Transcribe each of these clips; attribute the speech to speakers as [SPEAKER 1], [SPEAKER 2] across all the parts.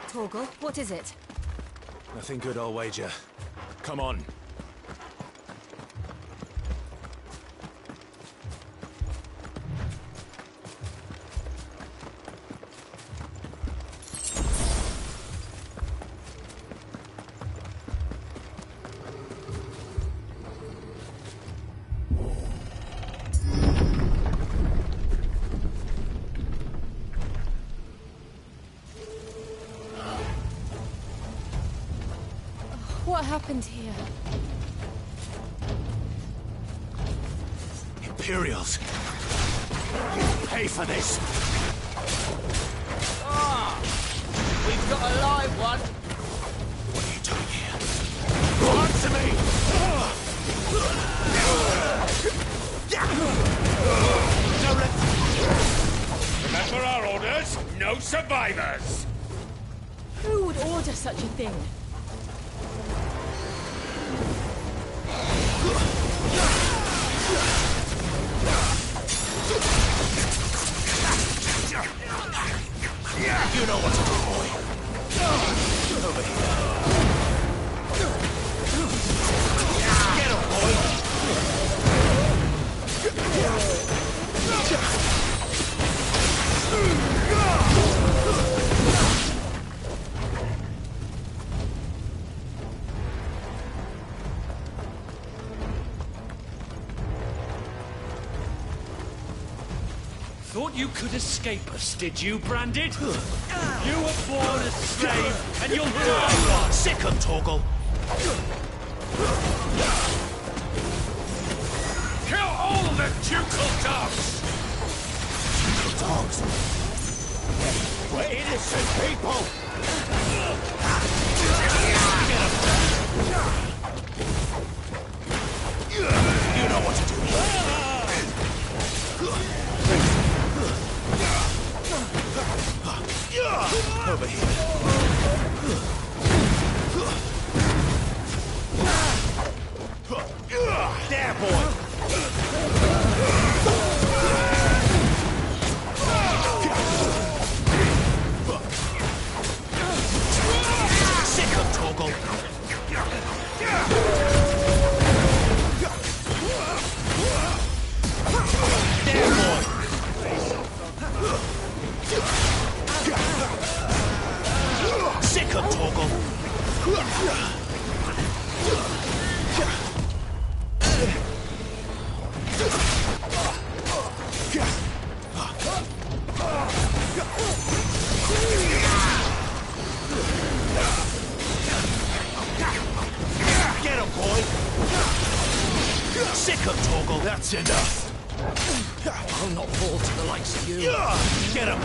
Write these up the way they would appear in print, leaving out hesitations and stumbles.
[SPEAKER 1] Torgal, what is it?
[SPEAKER 2] Nothing good, I'll wager. Come on.
[SPEAKER 1] What happened here?
[SPEAKER 2] Imperials! You pay for this!
[SPEAKER 3] Ah! We've got a live one!
[SPEAKER 2] What are you doing here? Answer me!
[SPEAKER 4] Remember our orders? No survivors!
[SPEAKER 1] Who would order such a thing?
[SPEAKER 2] You know what to do, boy. Over here. Get him, boy.
[SPEAKER 4] Thought you could escape us, did you, Branded? You were born a slave, and you'll die one!
[SPEAKER 2] Sick 'em, Torgal.
[SPEAKER 4] Kill all the ducal dogs!
[SPEAKER 2] Ducal dogs? We're innocent people! Get 'em! You know what to do. Over here. There, boy. Sick of Torgal. There, boy. Sick of Torgal. Get him, boy. Sick of Torgal. That's enough. I'll not fall to the likes of you. Get him.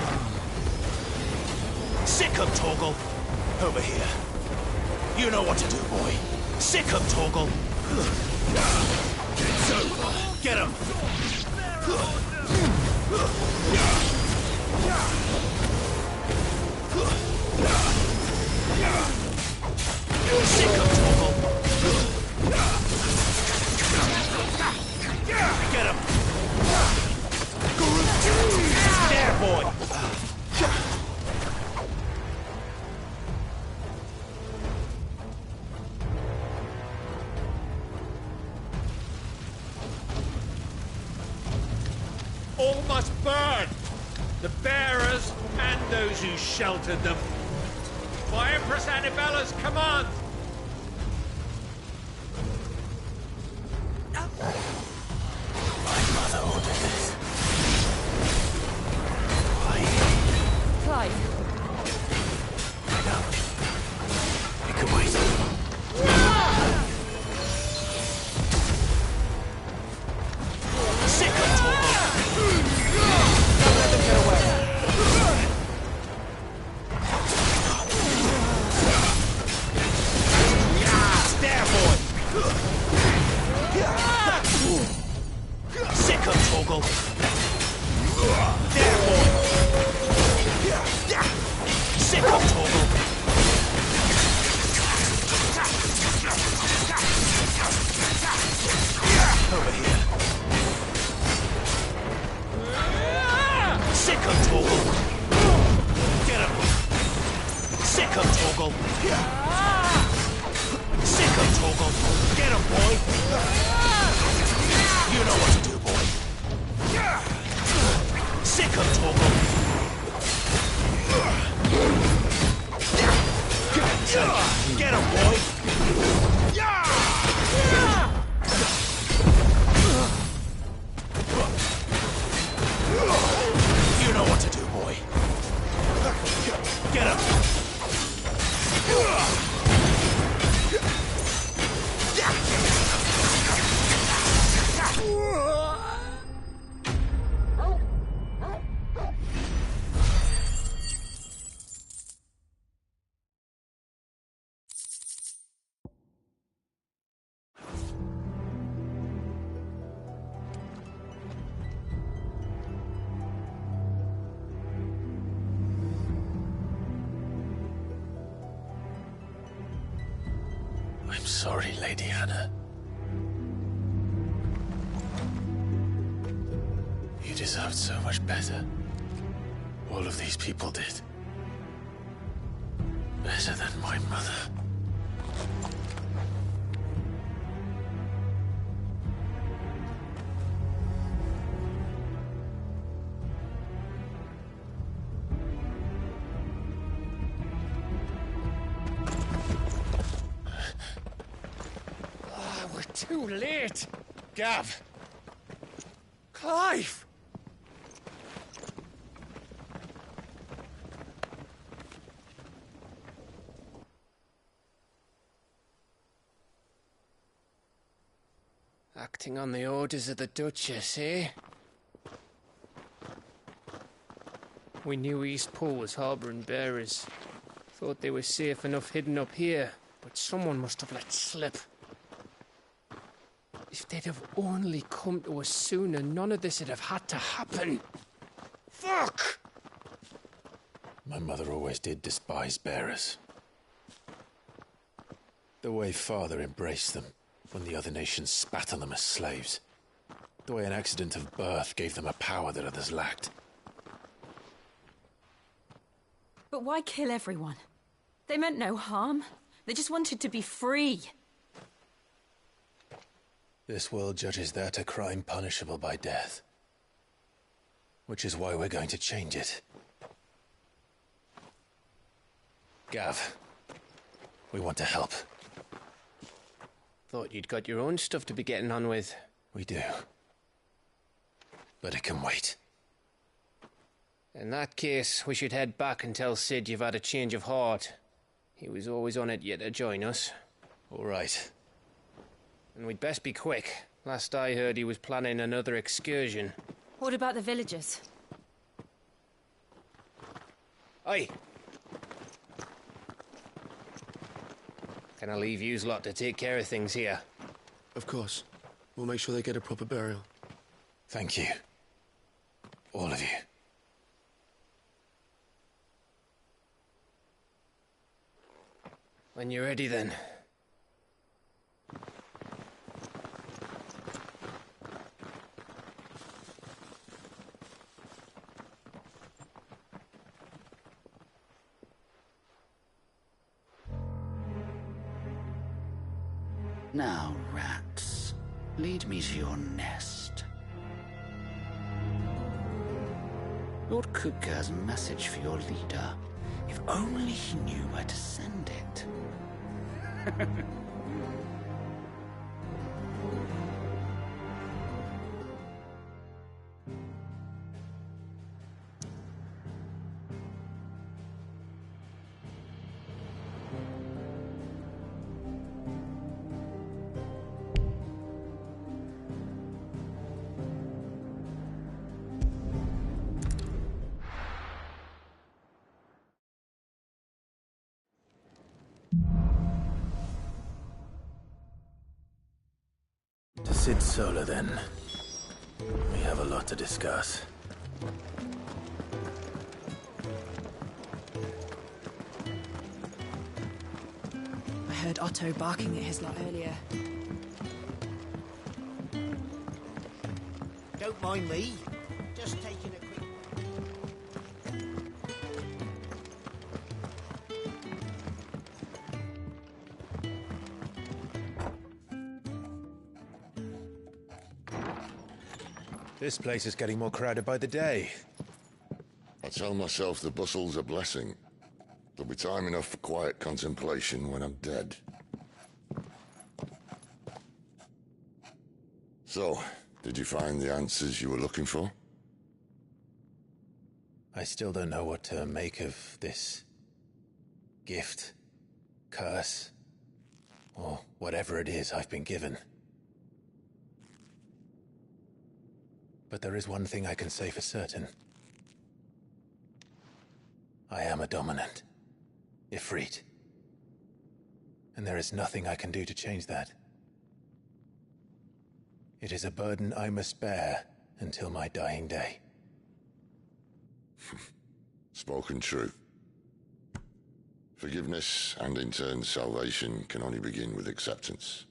[SPEAKER 2] Sick of Torgal. Over here. You know what to do, boy. Sick of Torgal. It's over. Get him. Sick of Torgal. Get him. There, boy.
[SPEAKER 4] All must burn! The bearers and those who sheltered them. By Empress Anabella's command!
[SPEAKER 2] My mother ordered this.
[SPEAKER 1] Clive.
[SPEAKER 2] No. You can wait. Sick of Torgal. Don't let them get away. There, boy. Sick of Torgal. There, boy. Sick of Torgal. Over here. Sick of Torgal. Get him. Sick Sick 'em, Torgal! Sick 'em, Torgal! Get 'em, boy! You know what to do, boy! Sick 'em, Torgal! Get 'em, boy! You know what to do, boy. Get him! I'm sorry, Lady Anna. You deserved so much better. All of these people did. Better than my mother.
[SPEAKER 3] Too late! Gav! Clive! Acting on the orders of the Duchess, eh? We knew East Pool was harbouring bearers. Thought they were safe enough hidden up here, but someone must have let slip. If they'd have only come to us sooner, none of this would have had to happen. Fuck!
[SPEAKER 2] My mother always did despise bearers. The way Father embraced them when the other nations spat on them as slaves. The way an accident of birth gave them a power that others lacked.
[SPEAKER 1] But why kill everyone? They meant no harm. They just wanted to be free.
[SPEAKER 2] This world judges that a crime punishable by death. Which is why we're going to change it. Gav, we want to help.
[SPEAKER 3] Thought you'd got your own stuff to be getting on with.
[SPEAKER 2] We do. But it can wait.
[SPEAKER 3] In that case, we should head back and tell Cid you've had a change of heart. He was always on it yet to join us.
[SPEAKER 2] All right.
[SPEAKER 3] And we'd best be quick. Last I heard, he was planning another excursion.
[SPEAKER 1] What about the villagers?
[SPEAKER 3] Aye. Can I leave yous lot to take care of things here?
[SPEAKER 5] Of course. We'll make sure they get a proper burial.
[SPEAKER 2] Thank you. All of you.
[SPEAKER 3] When you're ready, then.
[SPEAKER 6] Now, rats, lead me to your nest. Lord Kuka has a message for your leader. If only he knew where to send it.
[SPEAKER 2] Cid Solar, then. We have a lot to discuss.
[SPEAKER 7] I heard Otto barking at his lot earlier.
[SPEAKER 8] Don't mind me. Just taking a quick...
[SPEAKER 2] This place is getting more crowded by the day.
[SPEAKER 9] I tell myself the bustle's a blessing. There'll be time enough for quiet contemplation when I'm dead. So, did you find the answers you were looking for?
[SPEAKER 2] I still don't know what to make of this gift, curse, or whatever it is I've been given. But there is one thing I can say for certain. I am a dominant, Ifrit. And there is nothing I can do to change that. It is a burden I must bear until my dying day.
[SPEAKER 9] Spoken true. Forgiveness, and in turn salvation, can only begin with acceptance.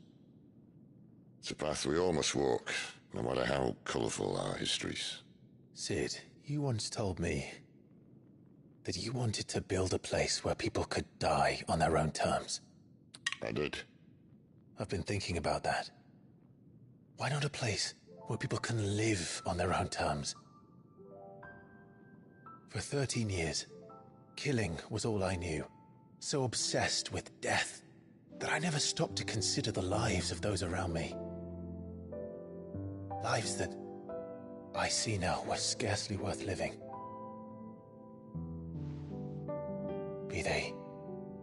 [SPEAKER 9] It's a path we all must walk, no matter how colourful our histories.
[SPEAKER 2] Cid, you once told me that you wanted to build a place where people could die on their own terms.
[SPEAKER 9] I did.
[SPEAKER 2] I've been thinking about that. Why not a place where people can live on their own terms? For 13 years, killing was all I knew. So obsessed with death that I never stopped to consider the lives of those around me. Lives that I see now were scarcely worth living. Be they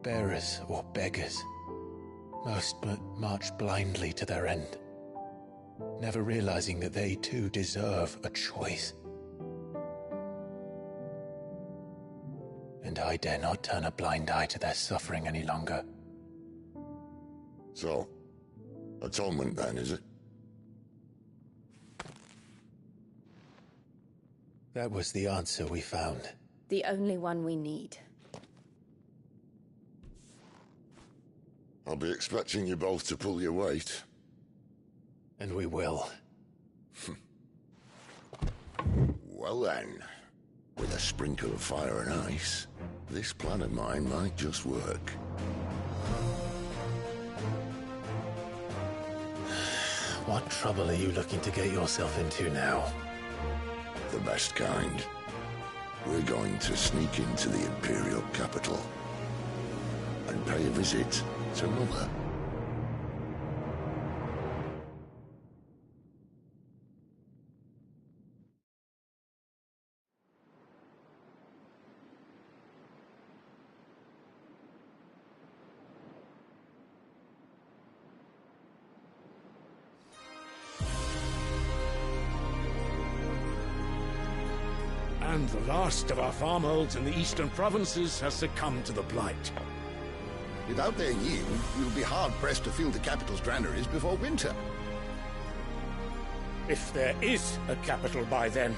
[SPEAKER 2] bearers or beggars, most march blindly to their end, never realizing that they too deserve a choice. And I dare not turn a blind eye to their suffering any longer.
[SPEAKER 9] So, atonement then, is it?
[SPEAKER 2] That was the answer we found.
[SPEAKER 10] The only one we need.
[SPEAKER 9] I'll be expecting you both to pull your weight.
[SPEAKER 2] And we will.
[SPEAKER 9] Well then, with a sprinkle of fire and ice, this plan of mine might just work.
[SPEAKER 2] What trouble are you looking to get yourself into now?
[SPEAKER 9] The best kind. We're going to sneak into the Imperial capital and pay a visit to Mother.
[SPEAKER 4] And the last of our farmholds in the eastern provinces has succumbed to the Blight.
[SPEAKER 11] Without their yield, we'll be hard-pressed to fill the capital's granaries before winter.
[SPEAKER 4] If there is a capital by then,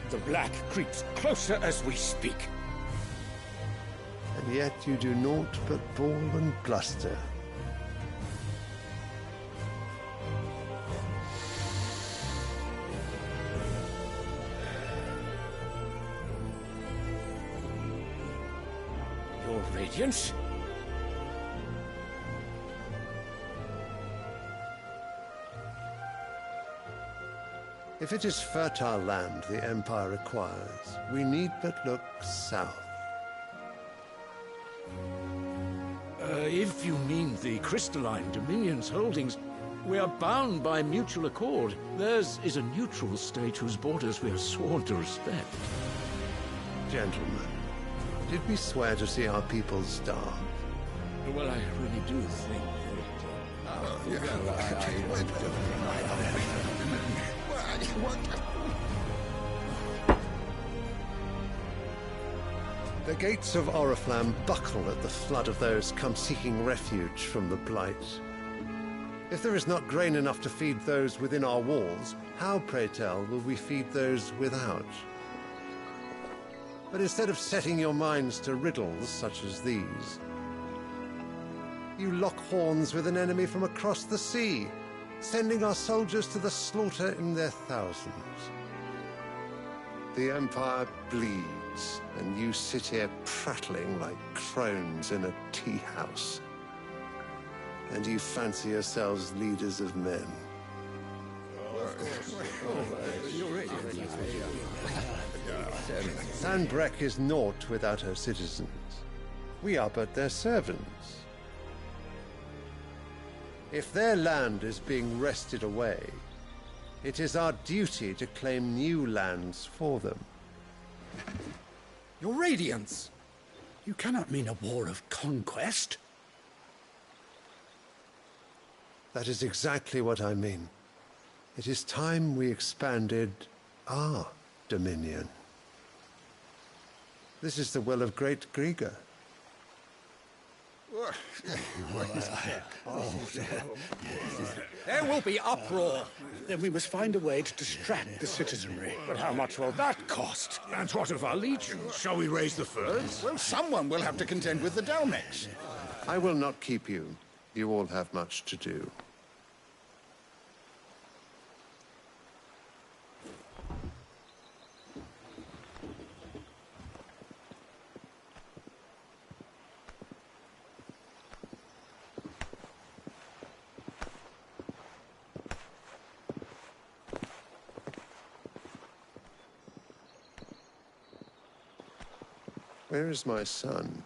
[SPEAKER 4] the Black creeps closer as we speak.
[SPEAKER 12] And yet you do naught but bawl and bluster.
[SPEAKER 4] Your Radiance?
[SPEAKER 12] If it is fertile land the Empire requires, we need but look south.
[SPEAKER 4] If you mean the Crystalline Dominion's holdings, we are bound by mutual accord. Theirs is a neutral state whose borders we are sworn to respect.
[SPEAKER 12] Gentlemen, did we swear to see our people starve?
[SPEAKER 4] Well, I really do think
[SPEAKER 12] The gates of Oriflamme buckle at the flood of those come seeking refuge from the Blight. If there is not grain enough to feed those within our walls, how, pray tell, will we feed those without? But instead of setting your minds to riddles such as these, you lock horns with an enemy from across the sea, sending our soldiers to the slaughter in their thousands. The Empire bleeds, and you sit here prattling like crones in a tea house. And you fancy yourselves leaders of men. Sanbreque is naught without her citizens. We are but their servants. If their land is being wrested away, it is our duty to claim new lands for them.
[SPEAKER 13] Your Radiance! You cannot mean a war of conquest.
[SPEAKER 12] That is exactly what I mean. It is time we expanded our dominion. This is the will of great Grieger.
[SPEAKER 13] There will be uproar. Then we must find a way to distract the citizenry.
[SPEAKER 14] But how much will that cost? And what of our legions? Shall we raise the furs?
[SPEAKER 11] Well, someone will have to contend with the Dhalmekians.
[SPEAKER 12] I will not keep you. You all have much to do. Where is my son?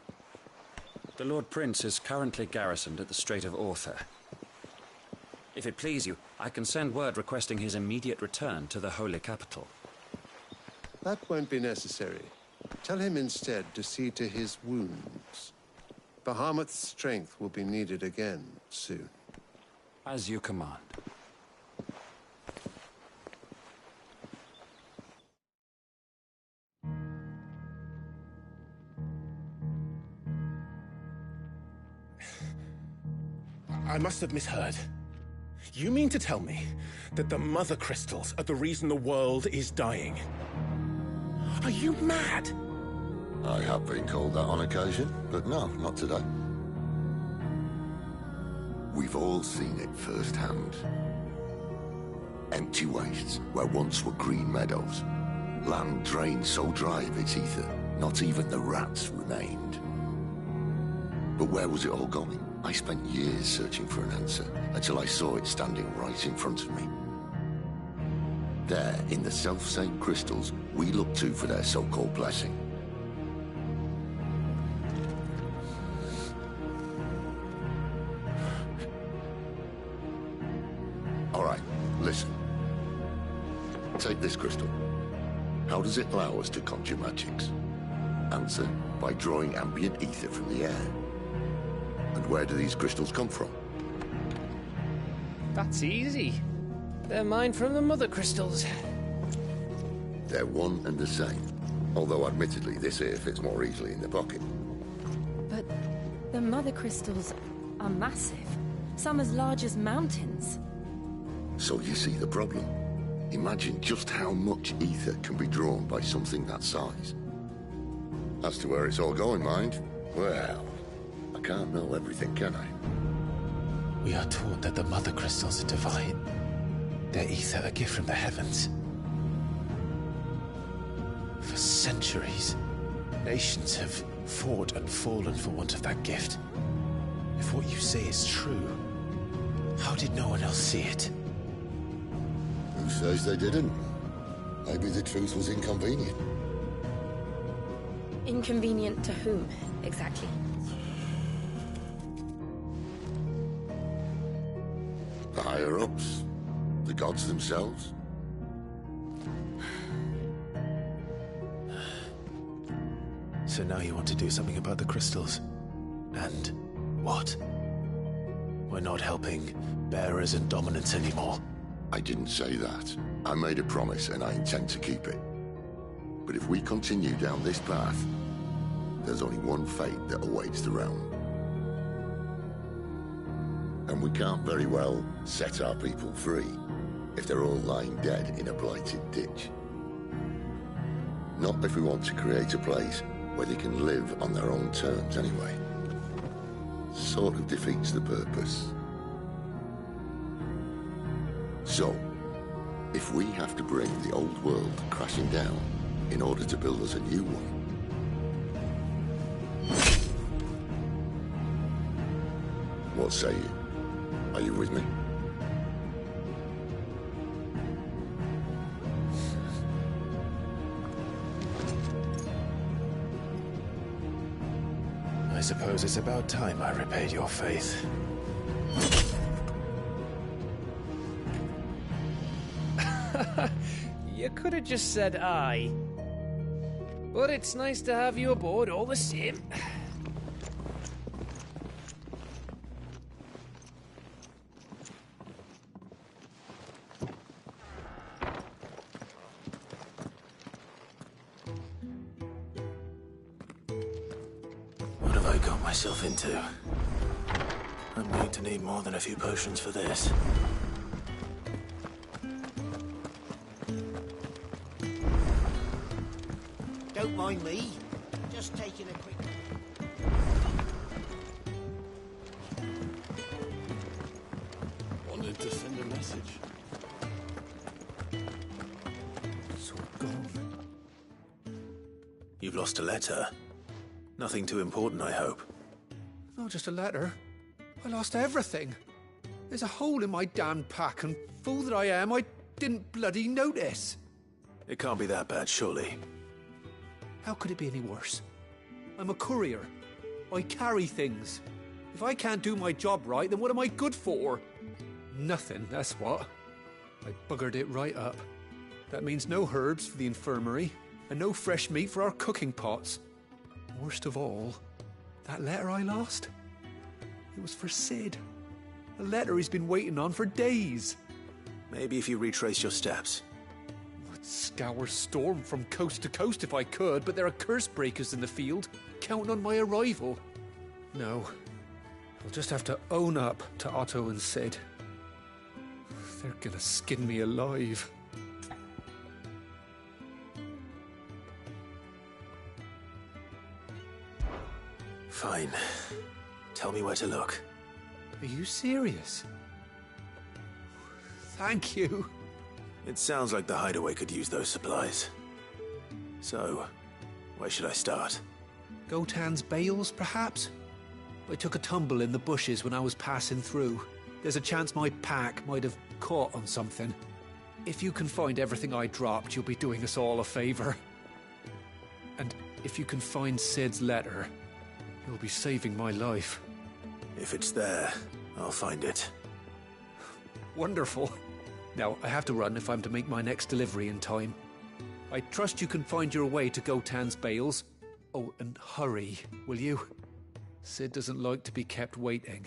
[SPEAKER 15] The Lord Prince is currently garrisoned at the Strait of Aether. If it please you, I can send word requesting his immediate return to the Holy Capital.
[SPEAKER 12] That won't be necessary. Tell him instead to see to his wounds. Bahamut's strength will be needed again soon.
[SPEAKER 15] As you command.
[SPEAKER 14] I must have misheard. You mean to tell me that the Mothercrystals are the reason the world is dying? Are you mad?
[SPEAKER 9] I have been called that on occasion, but no, not today. We've all seen it firsthand. Empty wastes where once were green meadows. Land drained so dry of its ether, not even the rats remained. But where was it all going? I spent years searching for an answer, until I saw it standing right in front of me. There, in the self-same crystals we look to for their so-called blessing. All right, listen. Take this crystal. How does it allow us to conjure magics? Answer, by drawing ambient ether from the air. And where do these crystals come from?
[SPEAKER 3] That's easy. They're mine from the Mothercrystals.
[SPEAKER 9] They're one and the same. Although admittedly this here fits more easily in the pocket.
[SPEAKER 1] But the Mothercrystals are massive. Some as large as mountains.
[SPEAKER 9] So you see the problem. Imagine just how much ether can be drawn by something that size. As to where it's all going, mind? Well, I can't know everything, can I?
[SPEAKER 2] We are taught that the Mothercrystals are divine. Their ether a gift from the heavens. For centuries, nations have fought and fallen for want of that gift. If what you say is true, how did no one else see it?
[SPEAKER 9] Who says they didn't? Maybe the truth was inconvenient.
[SPEAKER 10] Inconvenient to whom, exactly?
[SPEAKER 9] The higher-ups? The gods themselves?
[SPEAKER 2] So now you want to do something about the crystals? And what? We're not helping bearers and dominants anymore.
[SPEAKER 9] I didn't say that. I made a promise and I intend to keep it. But if we continue down this path, there's only one fate that awaits the realm. And we can't very well set our people free if they're all lying dead in a blighted ditch. Not if we want to create a place where they can live on their own terms anyway. Sort of defeats the purpose. So, if we have to bring the old world crashing down in order to build us a new one, what say you? Are you with me?
[SPEAKER 2] I suppose it's about time I repaid your faith.
[SPEAKER 3] You could have just said aye. But it's nice to have you aboard all the same.
[SPEAKER 2] What have I got myself into? I'm going to need more than a few potions for this.
[SPEAKER 8] Don't mind me. Just taking a quick...
[SPEAKER 5] Wanted to send a message.
[SPEAKER 2] It's all gone. You've lost a letter. Nothing too important, I hope.
[SPEAKER 16] Not just a letter. I lost everything. There's a hole in my damn pack, and fool that I am, I didn't bloody notice.
[SPEAKER 2] It can't be that bad, surely.
[SPEAKER 16] How could it be any worse? I'm a courier. I carry things. If I can't do my job right, then what am I good for? Nothing, that's what. I buggered it right up. That means no herbs for the infirmary, and no fresh meat for our cooking pots. Worst of all, that letter I lost? It was for Cid. A letter he's been waiting on for days.
[SPEAKER 2] Maybe if you retrace your steps.
[SPEAKER 16] I'd scour Storm from coast to coast if I could, but there are curse breakers in the field, counting on my arrival. No, I'll just have to own up to Otto and Cid. They're gonna skin me alive.
[SPEAKER 2] Fine. Tell me where to look.
[SPEAKER 16] Are you serious? Thank you.
[SPEAKER 2] It sounds like the hideaway could use those supplies. So, where should I start?
[SPEAKER 16] Gotan's bales, perhaps? I took a tumble in the bushes when I was passing through. There's a chance my pack might have caught on something. If you can find everything I dropped, you'll be doing us all a favor. And if you can find Cid's letter, you'll be saving my life.
[SPEAKER 2] If it's there, I'll find it.
[SPEAKER 16] Wonderful. Now, I have to run if I'm to make my next delivery in time. I trust you can find your way to Gotan's bales. Oh, and hurry, will you? Cid doesn't like to be kept waiting.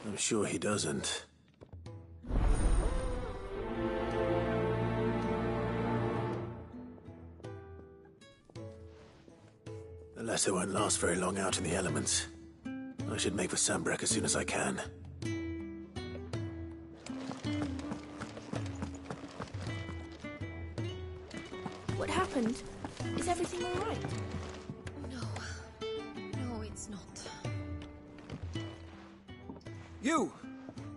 [SPEAKER 2] I'm sure he doesn't. The letter won't last very long out in the elements. I should make for Sanbreque as soon as I can.
[SPEAKER 10] What happened? Is everything all right? No, it's not.
[SPEAKER 17] You!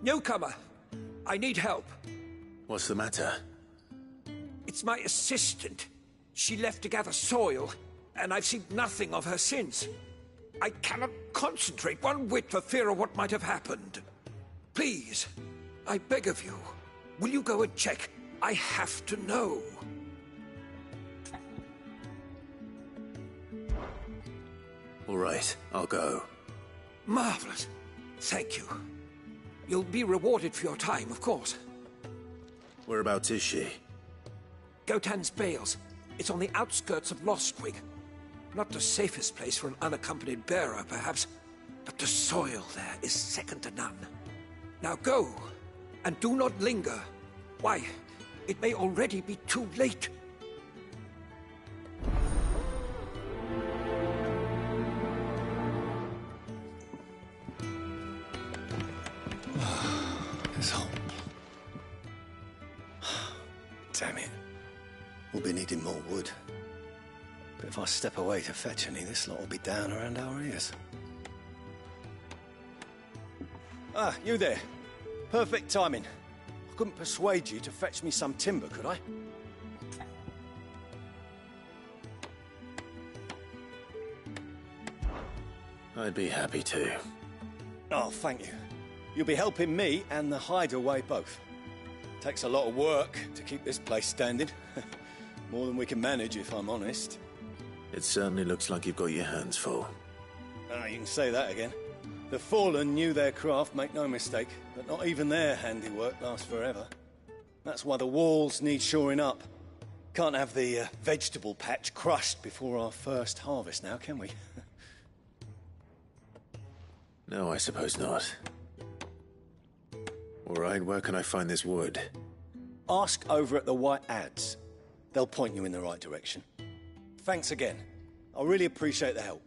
[SPEAKER 17] Newcomer! I need help.
[SPEAKER 2] What's the matter?
[SPEAKER 17] It's my assistant. She left to gather soil, and I've seen nothing of her since. I cannot concentrate one whit for fear of what might have happened. Please, I beg of you, will you go and check? I have to know.
[SPEAKER 2] All right, I'll go.
[SPEAKER 17] Marvelous. Thank you. You'll be rewarded for your time, of course.
[SPEAKER 2] Whereabouts is she?
[SPEAKER 17] Gotan's bales. It's on the outskirts of Lostwing. Not the safest place for an unaccompanied bearer, perhaps, but the soil there is second to none. Now go, and do not linger. Why, it may already be too late.
[SPEAKER 5] This hole. Damn it. We'll be needing more wood. But if I step away to fetch any, this lot will be down around our ears. Ah, you there. Perfect timing. I couldn't persuade you to fetch me some timber, could I?
[SPEAKER 2] I'd be happy to.
[SPEAKER 5] Oh, thank you. You'll be helping me and the hideaway both. Takes a lot of work to keep this place standing. More than we can manage, if I'm honest.
[SPEAKER 2] It certainly looks like you've got your hands full.
[SPEAKER 5] Ah, you can say that again. The Fallen knew their craft, make no mistake, but not even their handiwork lasts forever. That's why the walls need shoring up. Can't have the vegetable patch crushed before our first harvest now, can we?
[SPEAKER 2] No, I suppose not. All right, where can I find this wood?
[SPEAKER 5] Ask over at the White Ads. They'll point you in the right direction. Thanks again. I really appreciate the help.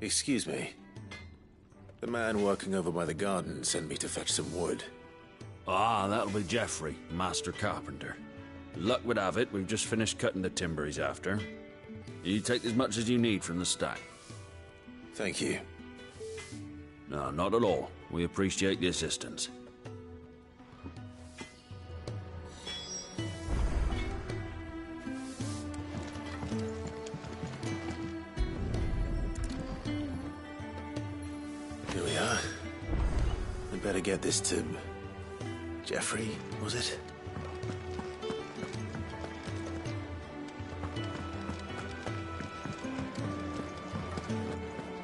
[SPEAKER 2] Excuse me. The man working over by the garden sent me to fetch some wood.
[SPEAKER 6] Ah, that'll be Geoffrey, master carpenter. Luck would have it, we've just finished cutting the timber he's after. You take as much as you need from the stack.
[SPEAKER 2] Thank you.
[SPEAKER 6] No, not at all. We appreciate the assistance.
[SPEAKER 2] Here we are. I'd better get this to... Geoffrey, was it?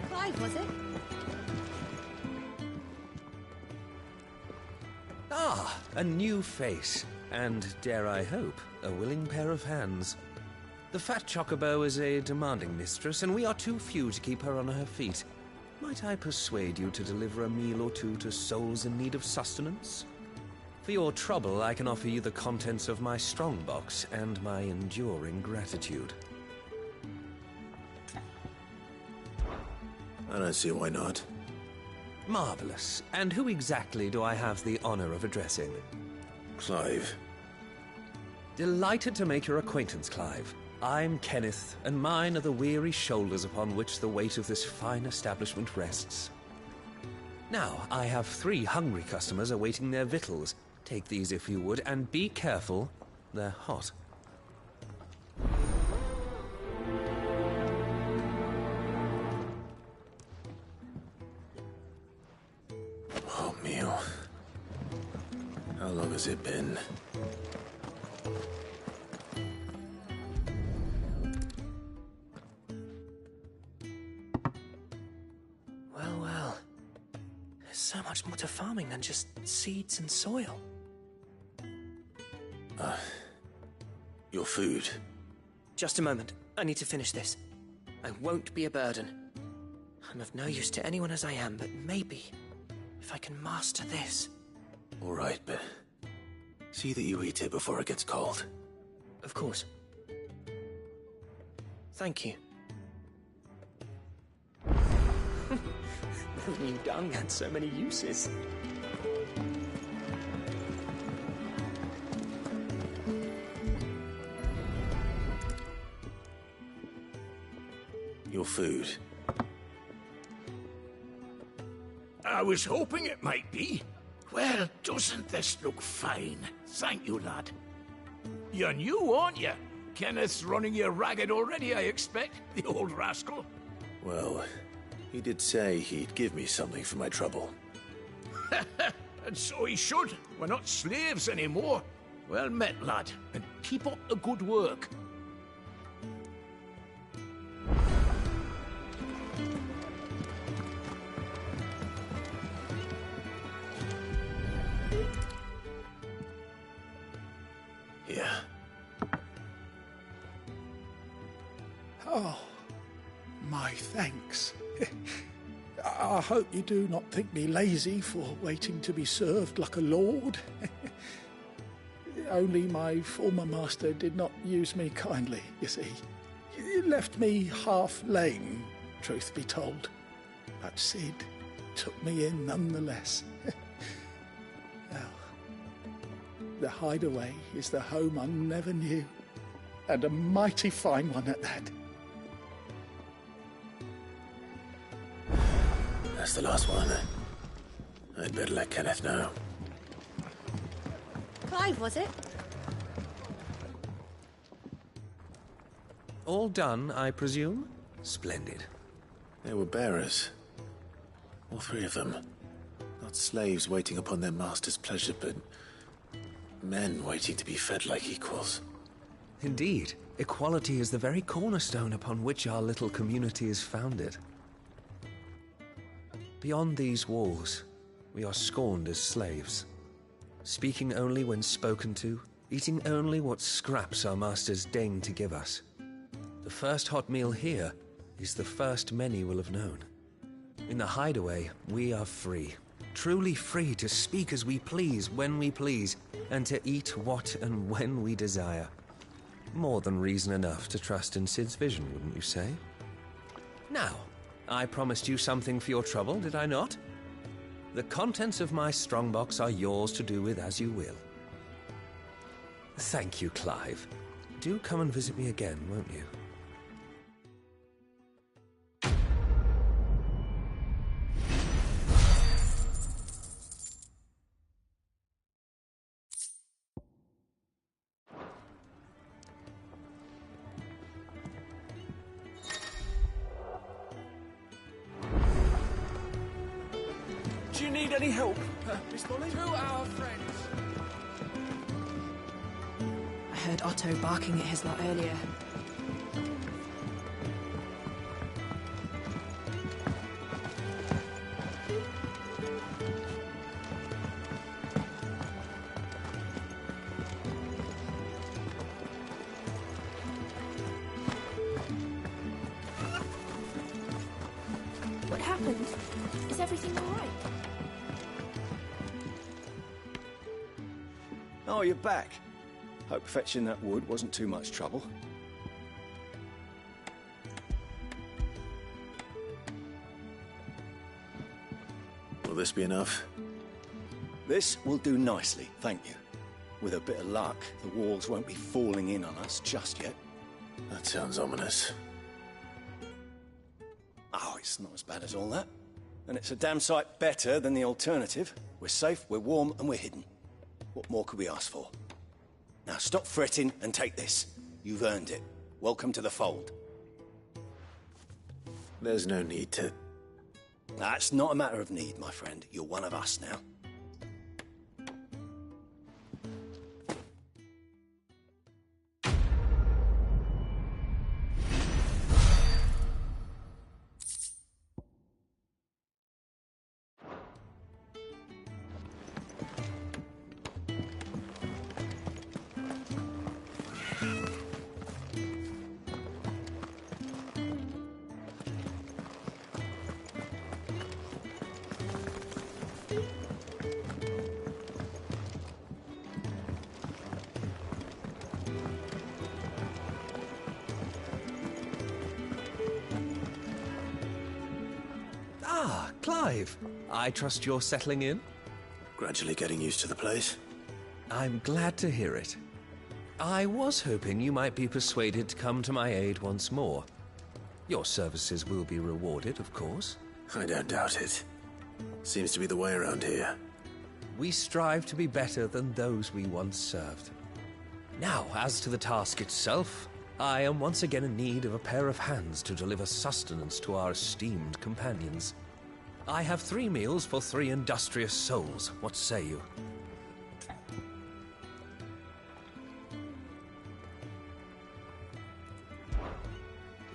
[SPEAKER 10] Clive, was it?
[SPEAKER 18] Ah, a new face. And, dare I hope, a willing pair of hands. The fat chocobo is a demanding mistress, and we are too few to keep her on her feet. Might I persuade you to deliver a meal or two to souls in need of sustenance? For your trouble, I can offer you the contents of my strongbox and my enduring gratitude.
[SPEAKER 2] I don't see why not.
[SPEAKER 18] Marvelous. And who exactly do I have the honor of addressing?
[SPEAKER 2] Clive.
[SPEAKER 18] Delighted to make your acquaintance, Clive. I'm Kenneth, and mine are the weary shoulders upon which the weight of this fine establishment rests. Now, I have 3 hungry customers awaiting their victuals. Take these if you would, and be careful, they're hot.
[SPEAKER 2] Hot meal. How long has it been?
[SPEAKER 19] Well. There's so much more to farming than just seeds and soil.
[SPEAKER 2] Your food.
[SPEAKER 19] Just a moment. I need to finish this. I won't be a burden. I'm of no use to anyone as I am, but maybe if I can master this.
[SPEAKER 2] All right, but see that you eat it before it gets cold.
[SPEAKER 19] Of course. Thank you. Never knew dung had so many uses.
[SPEAKER 2] Your food.
[SPEAKER 20] I was hoping it might be. Well, doesn't this look fine? Thank you, lad. You're new, aren't you? Kenneth's running you ragged already, I expect, the old rascal.
[SPEAKER 2] Well, he did say he'd give me something for my trouble.
[SPEAKER 20] And so he should. We're not slaves anymore. Well met, lad, and keep up the good work.
[SPEAKER 2] Yeah.
[SPEAKER 13] Oh, my thanks. I hope you do not think me lazy for waiting to be served like a lord. Only my former master did not use me kindly, you see. He left me half lame, truth be told. But Cid took me in nonetheless. Well, the hideaway is the home I never knew, and a mighty fine one at that.
[SPEAKER 2] That's the last one. I'd better let Kenneth know.
[SPEAKER 10] Clive, was it?
[SPEAKER 18] All done, I presume? Splendid.
[SPEAKER 2] They were bearers. All three of them. Not slaves waiting upon their master's pleasure, but men waiting to be fed like equals.
[SPEAKER 18] Indeed. Equality is the very cornerstone upon which our little community is founded. Beyond these walls, we are scorned as slaves. Speaking only when spoken to, eating only what scraps our masters deign to give us. The first hot meal here is the first many will have known. In the hideaway, we are free. Truly free to speak as we please, when we please, and to eat what and when we desire. More than reason enough to trust in Cid's vision, wouldn't you say? Now, I promised you something for your trouble, did I not? The contents of my strongbox are yours to do with as you will. Thank you, Clive. Do come and visit me again, won't you?
[SPEAKER 17] Do you need any help, Miss Molly?
[SPEAKER 19] To our friends.
[SPEAKER 7] I heard Otto barking at his lot earlier.
[SPEAKER 10] What happened? Is everything all right?
[SPEAKER 5] Oh, you're back. Hope fetching that wood wasn't too much trouble.
[SPEAKER 2] Will this be enough?
[SPEAKER 5] This will do nicely, thank you. With a bit of luck, the walls won't be falling in on us just yet.
[SPEAKER 2] That sounds ominous.
[SPEAKER 5] Oh, it's not as bad as all that. And it's a damn sight better than the alternative. We're safe, we're warm, and we're hidden. What more could we ask for? Now stop fretting and take this. You've earned it. Welcome to the fold.
[SPEAKER 2] There's no need to...
[SPEAKER 5] That's not a matter of need, my friend. You're one of us now.
[SPEAKER 18] Ah, Clive. I trust you're settling in?
[SPEAKER 2] Gradually getting used to the place.
[SPEAKER 18] I'm glad to hear it. I was hoping you might be persuaded to come to my aid once more. Your services will be rewarded, of course.
[SPEAKER 2] I don't doubt it. Seems to be the way around here.
[SPEAKER 18] We strive to be better than those we once served. Now, as to the task itself, I am once again in need of a pair of hands to deliver sustenance to our esteemed companions. I have 3 meals for 3 industrious souls. What say you?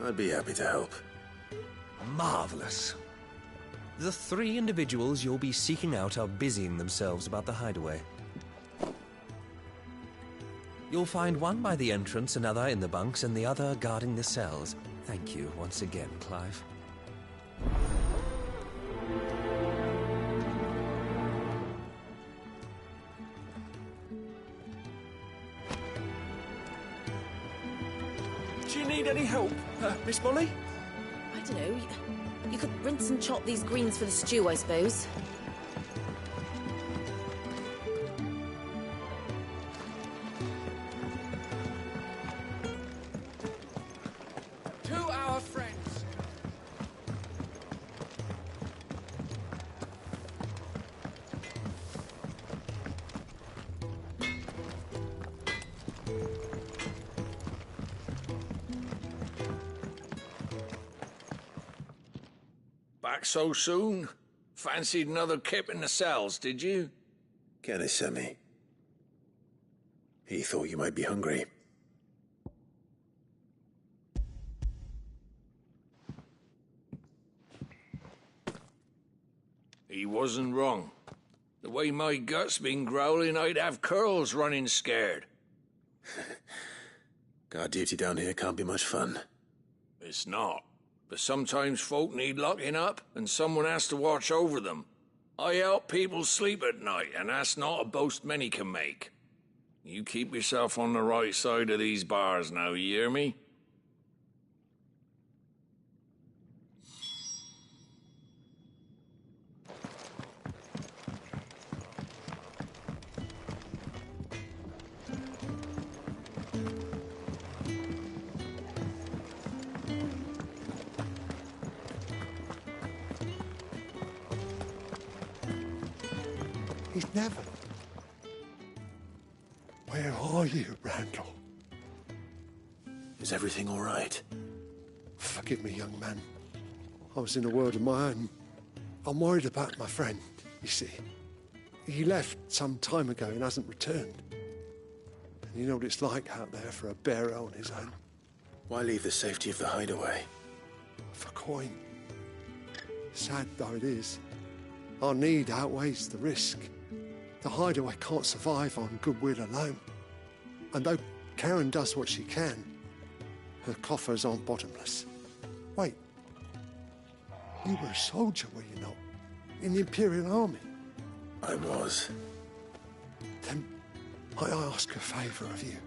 [SPEAKER 2] I'd be happy to help.
[SPEAKER 18] Marvelous. The 3 individuals you'll be seeking out are busying themselves about the hideaway. You'll find one by the entrance, another in the bunks, and the other guarding the cells. Thank you once again, Clive.
[SPEAKER 17] Do you need any help, Miss Molly?
[SPEAKER 1] I don't know. You could rinse and chop these greens for the stew, I suppose.
[SPEAKER 19] To our friends.
[SPEAKER 20] Back so soon? Fancied another kip in the cells, did you?
[SPEAKER 2] Kenneth sent me. He thought you might be hungry.
[SPEAKER 20] He wasn't wrong. The way my gut's been growling, I'd have curls running scared.
[SPEAKER 2] Guard duty down here can't be much fun.
[SPEAKER 20] It's not. But sometimes folk need locking up, and someone has to watch over them. I help people sleep at night, and that's not a boast many can make. You keep yourself on the right side of these bars now, you hear me?
[SPEAKER 12] He's never. Where are you, Randall?
[SPEAKER 2] Is everything all right?
[SPEAKER 12] Forgive me, young man. I was in a world of my own. I'm worried about my friend, you see. He left some time ago and hasn't returned. And you know what it's like out there for a bearer on his own.
[SPEAKER 2] Why leave the safety of the hideaway?
[SPEAKER 12] For coin. Sad though it is, our need outweighs the risk. The hideaway can't survive on goodwill alone. And though Karen does what she can, her coffers aren't bottomless. Wait. You were a soldier, were you not? In the Imperial Army?
[SPEAKER 2] I was.
[SPEAKER 12] Then might I ask a favour of you?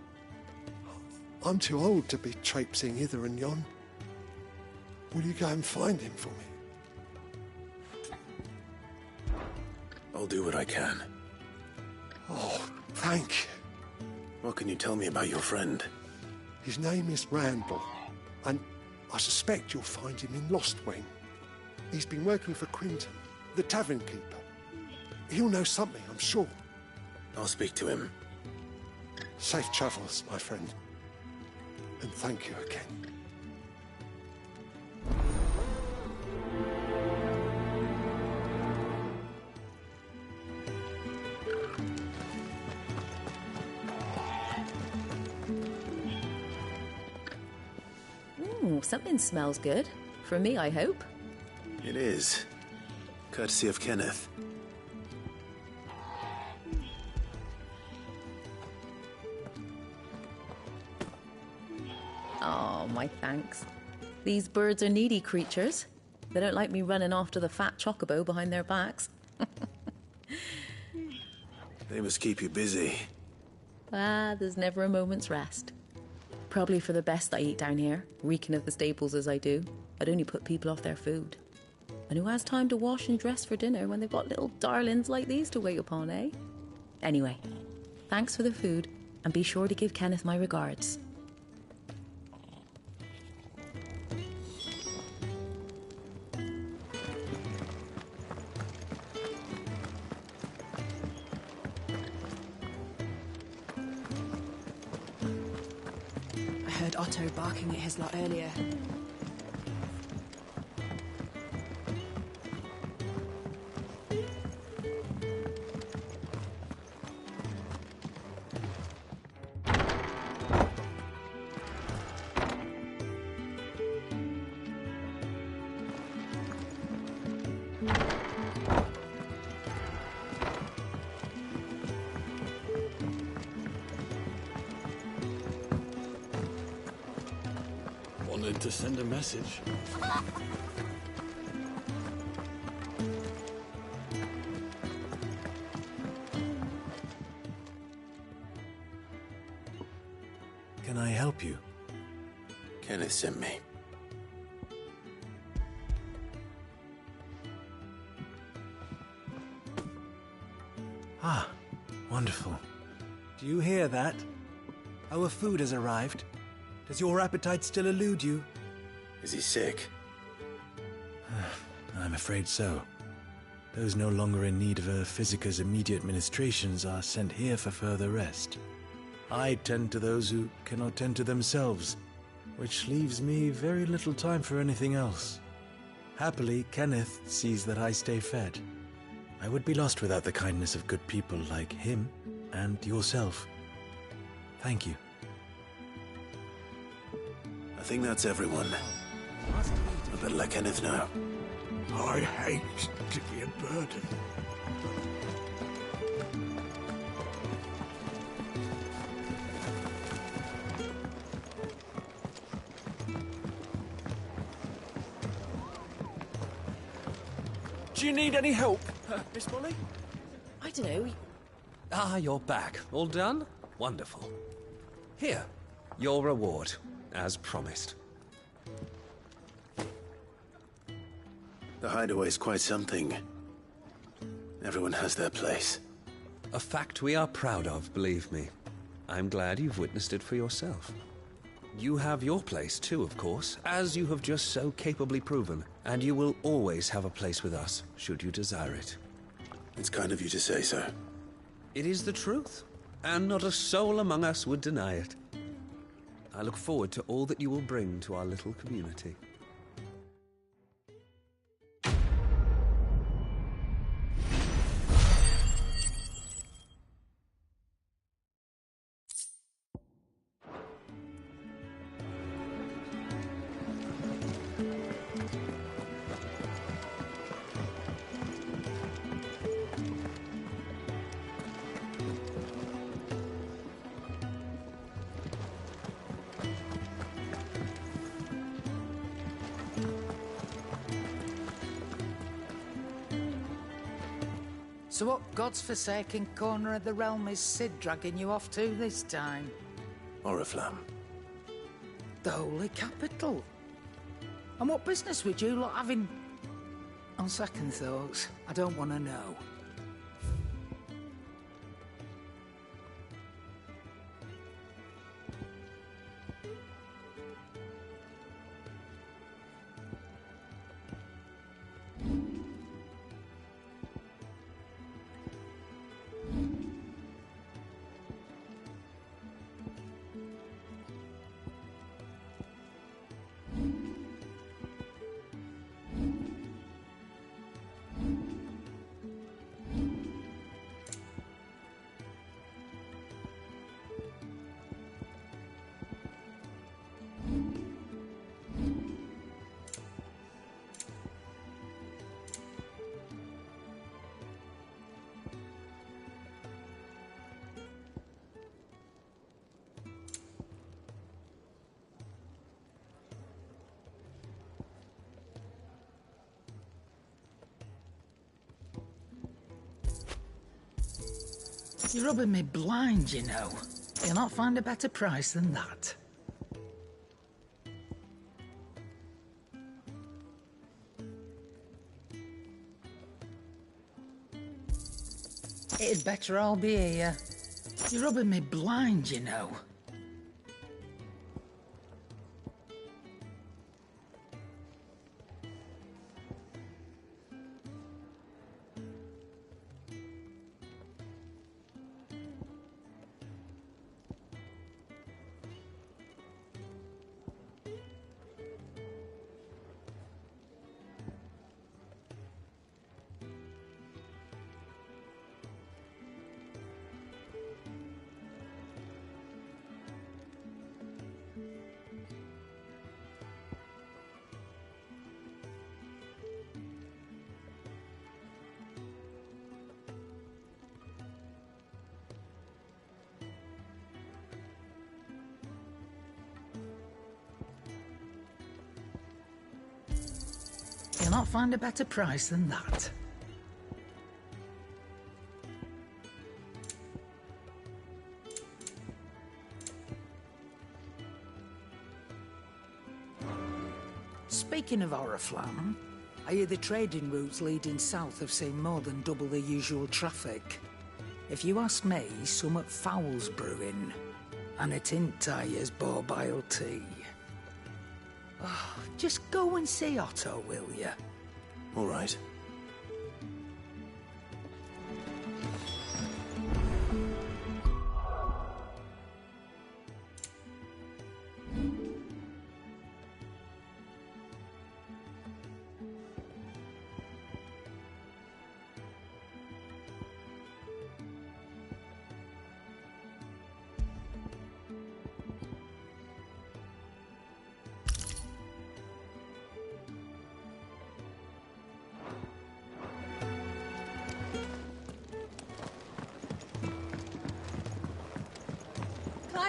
[SPEAKER 12] I'm too old to be traipsing hither and yon. Will you go and find him for me?
[SPEAKER 2] I'll do what I can.
[SPEAKER 12] Oh, thank you.
[SPEAKER 2] What can you tell me about your friend?
[SPEAKER 12] His name is Randall, and I suspect you'll find him in Lost Wing. He's been working for Quinton, the tavern keeper. He'll know something, I'm sure.
[SPEAKER 2] I'll speak to him.
[SPEAKER 12] Safe travels, my friend. And thank you again.
[SPEAKER 21] Something smells good. For me, I hope.
[SPEAKER 2] It is. Courtesy of Kenneth.
[SPEAKER 21] Oh, my thanks. These birds are needy creatures. They don't like me running after the fat chocobo behind their backs.
[SPEAKER 2] They must keep you busy.
[SPEAKER 21] There's never a moment's rest. Probably for the best I eat down here, reeking of the staples as I do. I'd only put people off their food. And who has time to wash and dress for dinner when they've got little darlings like these to wait upon, eh? Anyway, thanks for the food, and be sure to give Kenneth my regards.
[SPEAKER 7] I heard Otto barking at his lot earlier.
[SPEAKER 2] Wanted to send a message. Can I help you? Kenneth sent me.
[SPEAKER 22] Ah, wonderful. Do you hear that? Our food has arrived. Does your appetite still elude you?
[SPEAKER 2] Is he sick?
[SPEAKER 22] I'm afraid so. Those no longer in need of a physicker's immediate ministrations are sent here for further rest. I tend to those who cannot tend to themselves, which leaves me very little time for anything else. Happily, Kenneth sees that I stay fed. I would be lost without the kindness of good people like him and yourself. Thank you.
[SPEAKER 2] I think that's everyone. I better let Kenneth know.
[SPEAKER 20] I hate to be a burden.
[SPEAKER 16] Do you need any help, Miss Molly?
[SPEAKER 21] I don't know.
[SPEAKER 18] Ah, you're back. All done? Wonderful. Here, your reward, as promised.
[SPEAKER 2] The hideaway's quite something. Everyone has their place.
[SPEAKER 18] A fact we are proud of, believe me. I'm glad you've witnessed it for yourself. You have your place too, of course, as you have just so capably proven, and you will always have a place with us, should you desire it.
[SPEAKER 2] It's kind of you to say so.
[SPEAKER 18] It is the truth, and not a soul among us would deny it. I look forward to all that you will bring to our little community.
[SPEAKER 4] So what God's forsaken corner of the realm is Cid dragging you off to this time?
[SPEAKER 2] Oriflamme.
[SPEAKER 4] The Holy Capital. And what business would you lot having? On second thoughts, I don't want to know. You're rubbing me blind, you know. You'll not find a better price than that. It'd better all be here. You're rubbing me blind, you know. You'll not find a better price than that. Speaking of Oriflamme, I hear the trading routes leading south have seen more than double the usual traffic. If you ask me, summat foul's brewing, and it ain't Tyre's borbile tea. Oh, just go and see Otto, will you?
[SPEAKER 2] All right.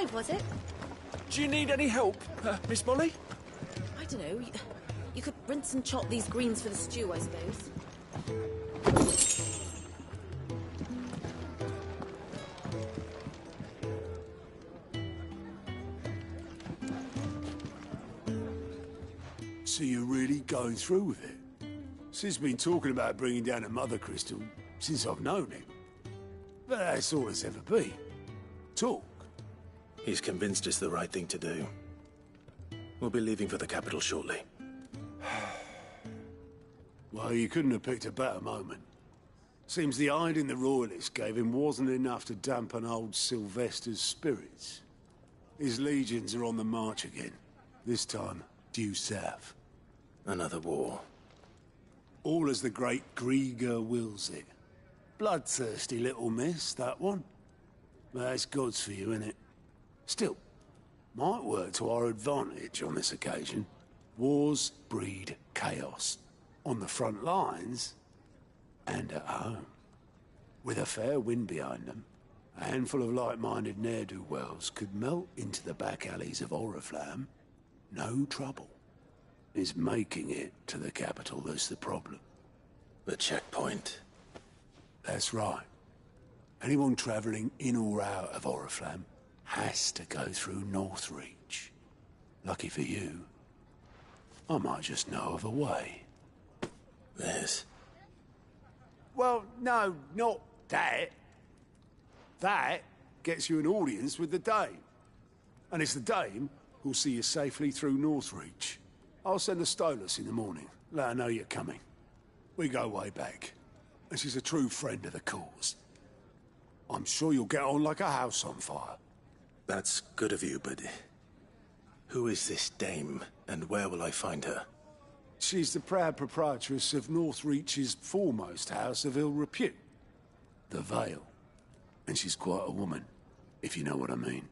[SPEAKER 10] Clive, was it?
[SPEAKER 16] Do you need any help, Miss Molly?
[SPEAKER 21] I don't know. You could rinse and chop these greens for the stew, I suppose.
[SPEAKER 11] So you're really going through with it? Cid's been talking about bringing down a Mothercrystal since I've known him. But that's all it's ever been. Talk.
[SPEAKER 2] He's convinced it's the right thing to do. We'll be leaving for the capital shortly.
[SPEAKER 11] Well, you couldn't have picked a better moment. Seems the hiding the Royalists gave him wasn't enough to dampen old Sylvester's spirits. His legions are on the march again. This time, due south.
[SPEAKER 2] Another war.
[SPEAKER 11] All as the great Grieger wills it. Bloodthirsty little miss, that one. But that's God's for you, innit? Still, might work to our advantage on this occasion. Wars breed chaos. On the front lines, and at home. With a fair wind behind them, a handful of like-minded ne'er-do-wells could melt into the back alleys of Oriflamme. No trouble. It's making it to the capital that's the problem.
[SPEAKER 2] The checkpoint.
[SPEAKER 11] That's right. Anyone travelling in or out of Oriflamme has to go through Northreach. Lucky for you, I might just know of a way.
[SPEAKER 2] This?
[SPEAKER 11] Well, no, not that. That gets you an audience with the Dame. And it's the Dame who'll see you safely through Northreach. I'll send a Stolas in the morning. Let her know you're coming. We go way back. And she's a true friend of the cause. I'm sure you'll get on like a house on fire.
[SPEAKER 2] That's good of you, but... who is this Dame, and where will I find her?
[SPEAKER 11] She's the proud proprietress of Northreach's foremost house of ill repute. The Vale. And she's quite a woman, if you know what I mean.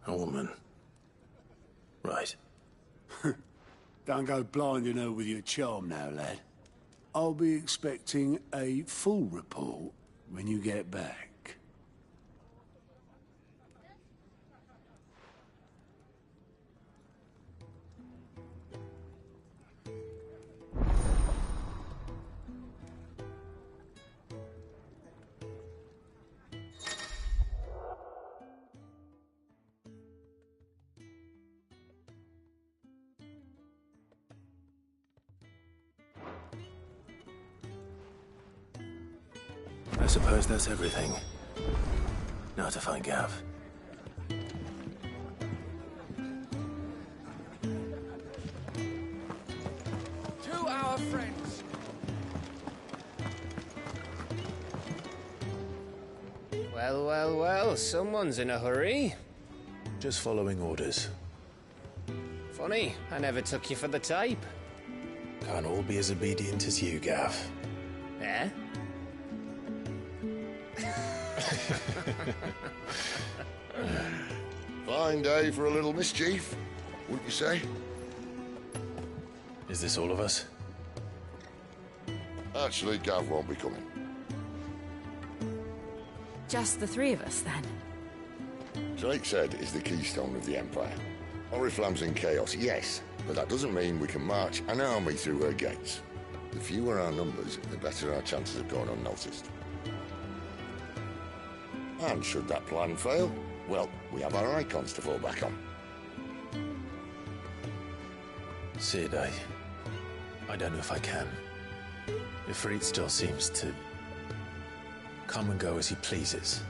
[SPEAKER 2] A woman? Right.
[SPEAKER 11] Don't go blinding her with your charm now, lad. I'll be expecting a full report when you get back.
[SPEAKER 2] I suppose that's everything. Now to find Gav.
[SPEAKER 3] To our friends. Well, well, well, someone's in a hurry.
[SPEAKER 2] Just following orders.
[SPEAKER 3] Funny, I never took you for the type.
[SPEAKER 2] Can't all be as obedient as you, Gav.
[SPEAKER 3] Eh?
[SPEAKER 9] Fine day for a little mischief, wouldn't you say?
[SPEAKER 2] Is this all of us?
[SPEAKER 9] Actually, Gav won't be coming.
[SPEAKER 1] Just the three of us, then?
[SPEAKER 9] Drake said is the keystone of the Empire. Oriflamme's in chaos, yes, but that doesn't mean we can march an army through her gates. The fewer our numbers, the better our chances of going unnoticed. And should that plan fail, well, we have our icons to fall back on.
[SPEAKER 2] Cid, I don't know if I can. Ifrit still seems to come and go as he pleases.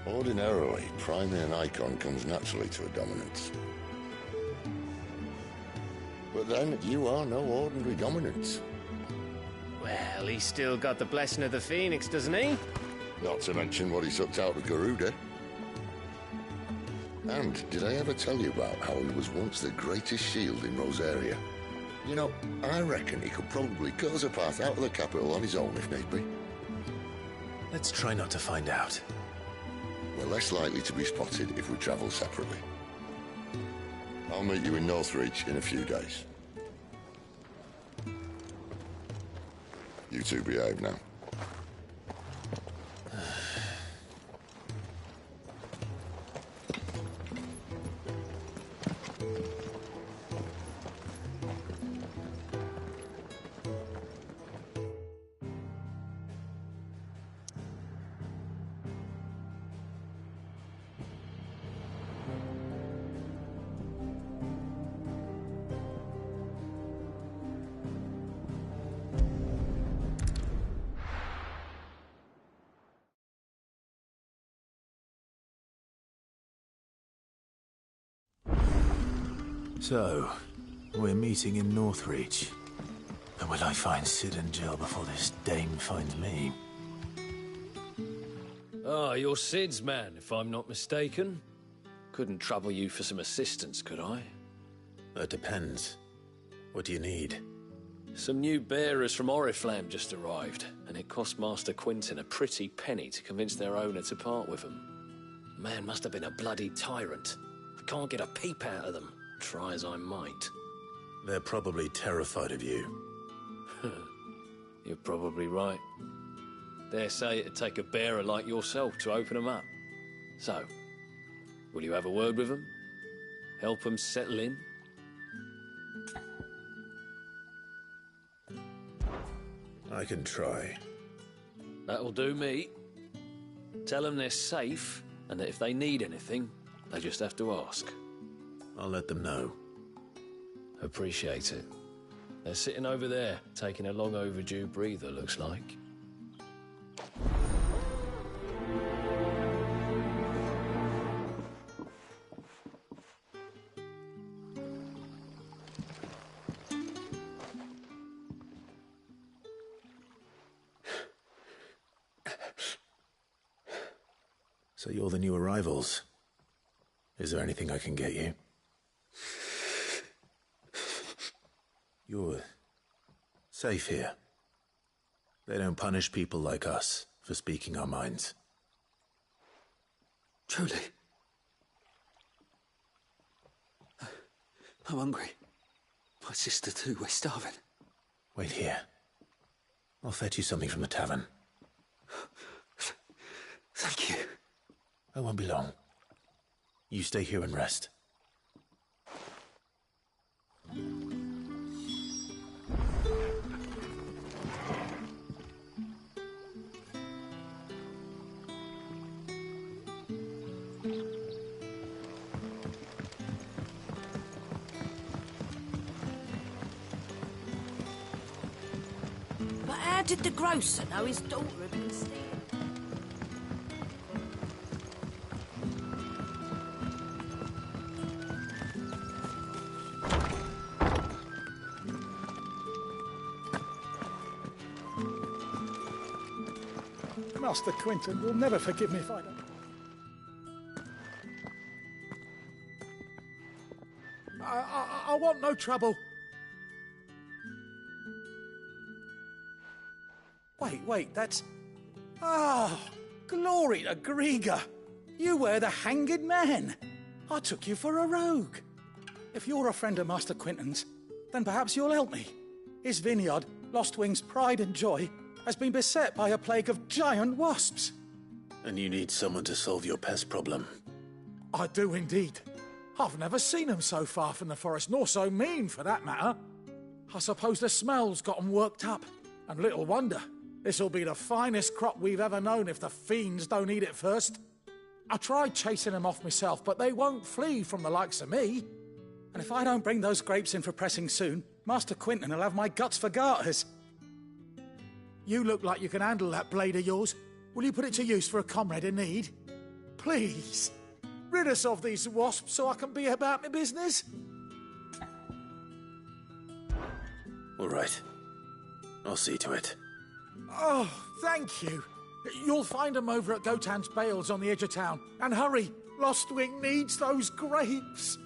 [SPEAKER 9] Ordinarily, priming an icon comes naturally to a dominance. But then, you are no ordinary dominance.
[SPEAKER 3] Well, he's still got the blessing of the Phoenix, doesn't he?
[SPEAKER 9] Not to mention what he sucked out of Garuda. And did I ever tell you about how he was once the greatest shield in Rosaria? You know, I reckon he could probably cut us a path out of the capital on his own if need be.
[SPEAKER 2] Let's try not to find out.
[SPEAKER 9] We're less likely to be spotted if we travel separately. I'll meet you in Northreach in a few days. You two behave now.
[SPEAKER 2] So, we're meeting in Northreach. And will I find Cid and Jill before this dame finds me?
[SPEAKER 14] Ah, you're Cid's man, if I'm not mistaken. Couldn't trouble you for some assistance, could I?
[SPEAKER 2] That depends. What do you need?
[SPEAKER 14] Some new bearers from Oriflamme just arrived, and it cost Master Quinton a pretty penny to convince their owner to part with them. Man must have been a bloody tyrant. I can't get a peep out of them, try as I might.
[SPEAKER 2] They're probably terrified of you.
[SPEAKER 14] You're probably right. Dare say it'd take a bearer like yourself to open them up. So, will you have a word with them? Help them settle in?
[SPEAKER 2] I can try.
[SPEAKER 14] That'll do me. Tell them they're safe, and that if they need anything, they just have to ask.
[SPEAKER 2] I'll let them know.
[SPEAKER 14] Appreciate it. They're sitting over there, taking a long overdue breather, looks like.
[SPEAKER 2] So you're the new arrivals. Is there anything I can get you? You're safe here. They don't punish people like us for speaking our minds.
[SPEAKER 17] Truly. I'm hungry. My sister too, we're starving.
[SPEAKER 2] Wait here. I'll fetch you something from the tavern.
[SPEAKER 17] Thank you.
[SPEAKER 2] I won't be long. You stay here and rest.
[SPEAKER 8] But how did the grocer know his daughter had been stealing?
[SPEAKER 13] Master Quinton will never forgive me if I don't. I want no trouble. Wait, that's... Ah, glory to Grieger. You were the hanged man. I took you for a rogue. If you're a friend of Master Quinton's, then perhaps you'll help me. His vineyard, Lostwing's pride and joy, has been beset by a plague of giant wasps.
[SPEAKER 2] And you need someone to solve your pest problem.
[SPEAKER 13] I do indeed. I've never seen them so far from the forest, nor so mean, for that matter. I suppose the smell's got 'em worked up, and little wonder. This'll be the finest crop we've ever known if the fiends don't eat it first. I tried chasing them off myself, but they won't flee from the likes of me. And if I don't bring those grapes in for pressing soon, Master Quinton will have my guts for garters. You look like you can handle that blade of yours. Will you put it to use for a comrade in need? Please, rid us of these wasps so I can be about my business.
[SPEAKER 2] All right. I'll see to it.
[SPEAKER 13] Oh, thank you. You'll find them over at Gotan's Bales on the edge of town. And hurry, Lostwing needs those grapes.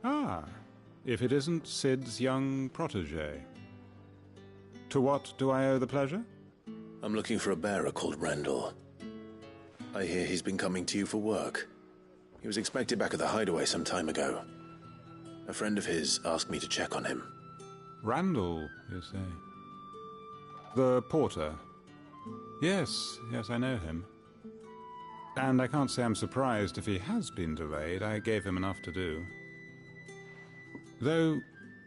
[SPEAKER 15] Ah, if it isn't Cid's young protege. To what do I owe the pleasure?
[SPEAKER 2] I'm looking for a bearer called Rendell. I hear he's been coming to you for work. He was expected back at the hideaway some time ago. A friend of his asked me to check on him.
[SPEAKER 15] Randall, you say? The porter? Yes, I know him. And I can't say I'm surprised if he has been delayed. I gave him enough to do. Though,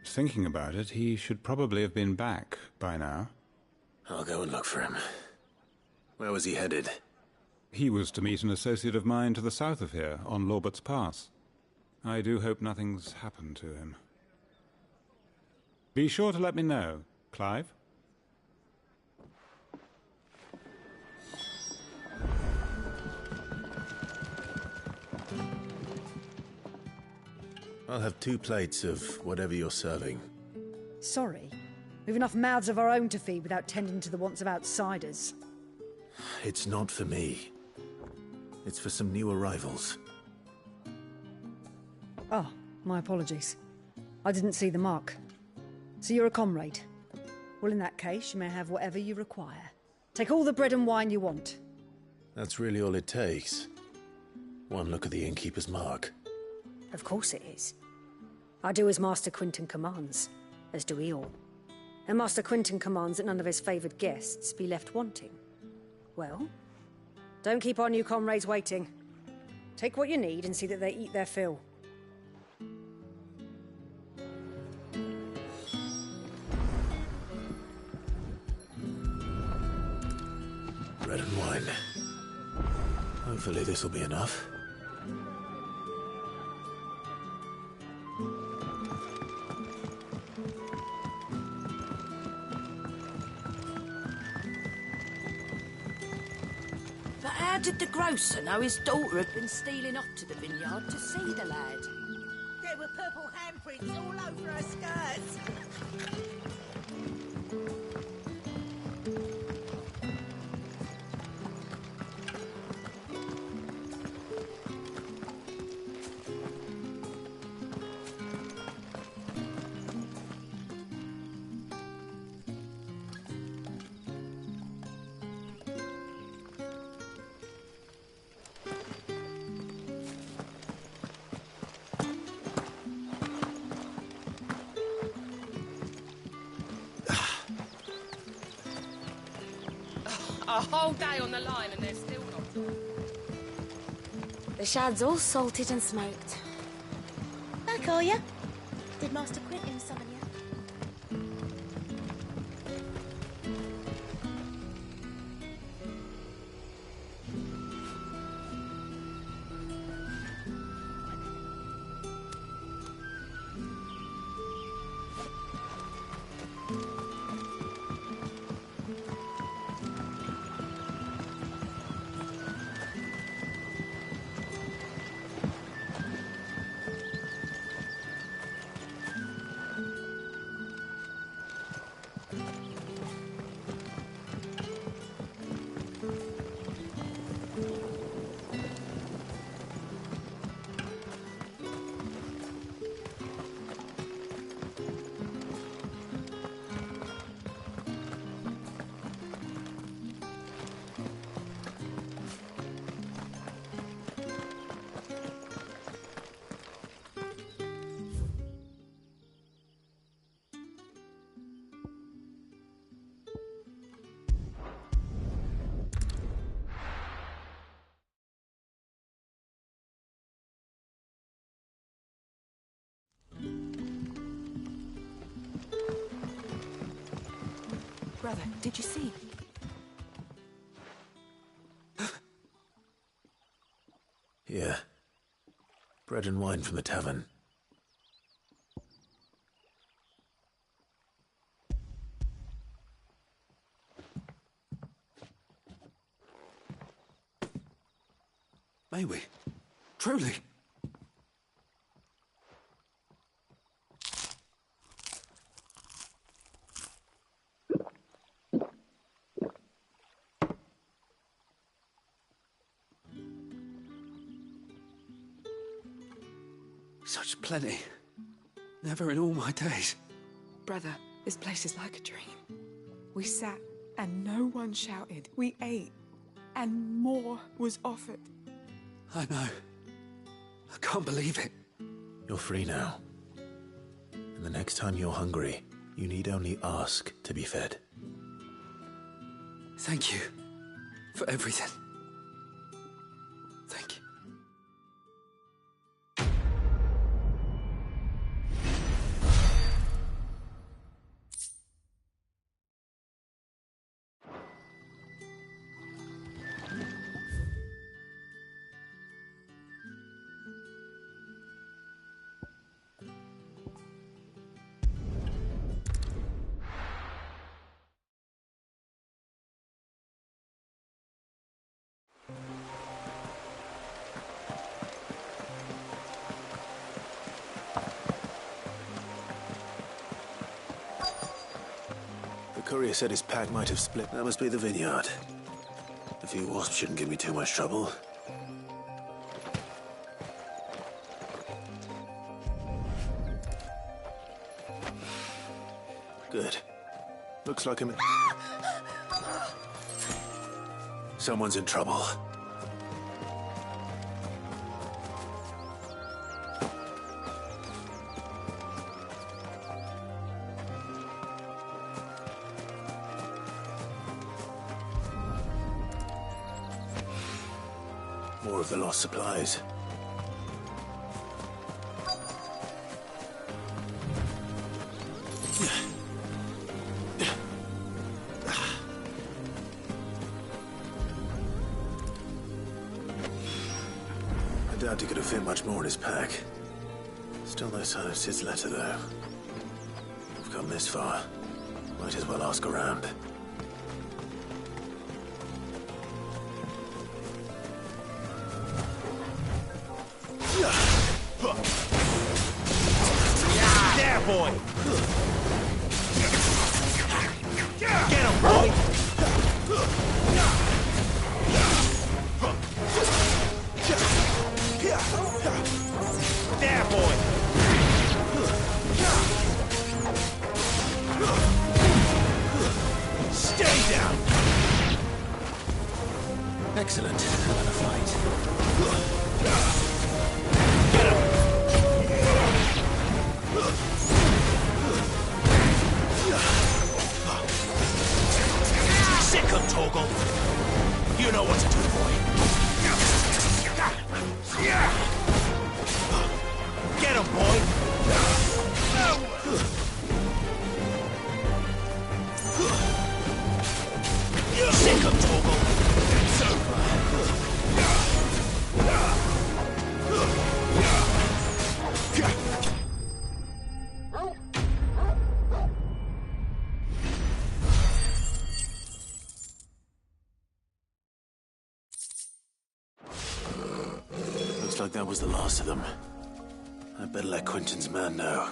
[SPEAKER 15] thinking about it, he should probably have been back by now.
[SPEAKER 2] I'll go and look for him. Where was he headed?
[SPEAKER 15] He was to meet an associate of mine to the south of here, on Lorbert's Pass. I do hope nothing's happened to him. Be sure to let me know, Clive.
[SPEAKER 2] I'll have 2 plates of whatever you're serving.
[SPEAKER 5] Sorry. We've enough mouths of our own to feed without tending to the wants of outsiders.
[SPEAKER 2] It's not for me. It's for some new arrivals.
[SPEAKER 5] Oh, my apologies. I didn't see the mark. So you're a comrade. Well, in that case, you may have whatever you require. Take all the bread and wine you want.
[SPEAKER 2] That's really all it takes. One look at the innkeeper's mark.
[SPEAKER 5] Of course it is. I do as Master Quinton commands, as do we all. And Master Quinton commands that none of his favoured guests be left wanting. Well, don't keep our new comrades waiting. Take what you need and see that they eat their fill.
[SPEAKER 2] Bread and wine. Hopefully this will be enough.
[SPEAKER 8] But how did the grocer know his daughter had been stealing off to the vineyard to see the lad?
[SPEAKER 6] There were purple handprints all over her skirts.
[SPEAKER 23] A whole day on the line and they're still not gone.
[SPEAKER 10] The shad's all salted and smoked.
[SPEAKER 6] Back, are ya? Did Master Quinton summon you?
[SPEAKER 7] Brother, did you see?
[SPEAKER 2] Yeah. Bread and wine from the tavern.
[SPEAKER 17] May we? Truly? Such plenty. Never in all my days.
[SPEAKER 7] Brother, this place is like a dream. We sat and no one shouted. We ate
[SPEAKER 12] and more was offered.
[SPEAKER 17] I know. I can't believe it.
[SPEAKER 2] You're free now. And the next time you're hungry, you need only ask to be fed.
[SPEAKER 17] Thank you for everything. Thank you.
[SPEAKER 2] The courier said his pack might have split. That must be the vineyard. A few wasps shouldn't give me too much trouble. Good. Looks like I'm in... Someone's in trouble. More of the lost supplies. I doubt he could have fit much more in his pack. Still no sign of Cid's letter, though. We've come this far. Might as well ask around.
[SPEAKER 19] There, boy! Get him, boy! There, boy! Stay down!
[SPEAKER 2] Excellent. I'm gonna fight.
[SPEAKER 19] Sick of Toggle. You know what to do, boy. Get him, boy. Sick of Toggle. It's over.
[SPEAKER 2] Looks like that was the last of them. I'd better let Quentin's man know.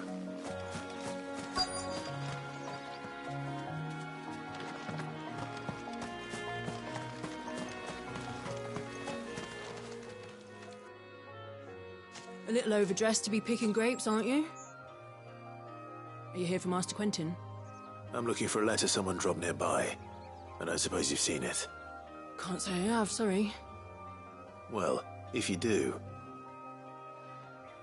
[SPEAKER 7] A little overdressed to be picking grapes, aren't you? Are you here for Master Quentin?
[SPEAKER 2] I'm looking for a letter someone dropped nearby. I don't suppose you've seen it.
[SPEAKER 7] Can't say I have, sorry.
[SPEAKER 2] Well, if you do...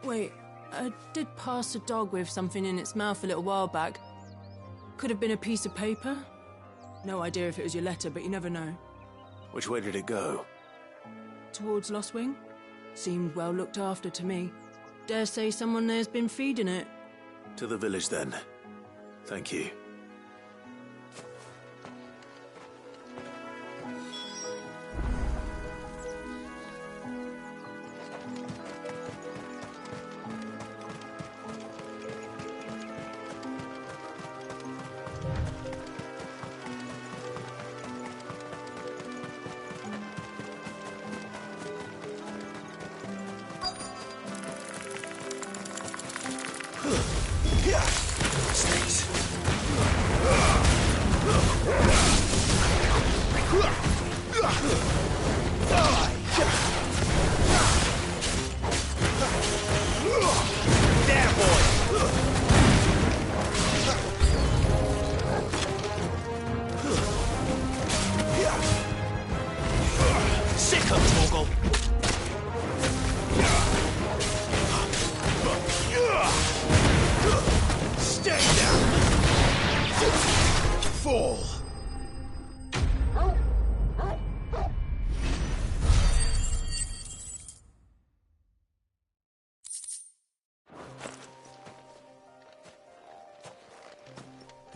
[SPEAKER 7] Wait, I did pass a dog with something in its mouth a little while back. Could have been a piece of paper. No idea if it was your letter, but you never know.
[SPEAKER 2] Which way did it go?
[SPEAKER 7] Towards Lost Wing? Seemed well looked after to me. Dare say someone there's been feeding it.
[SPEAKER 2] To the village, then. Thank you.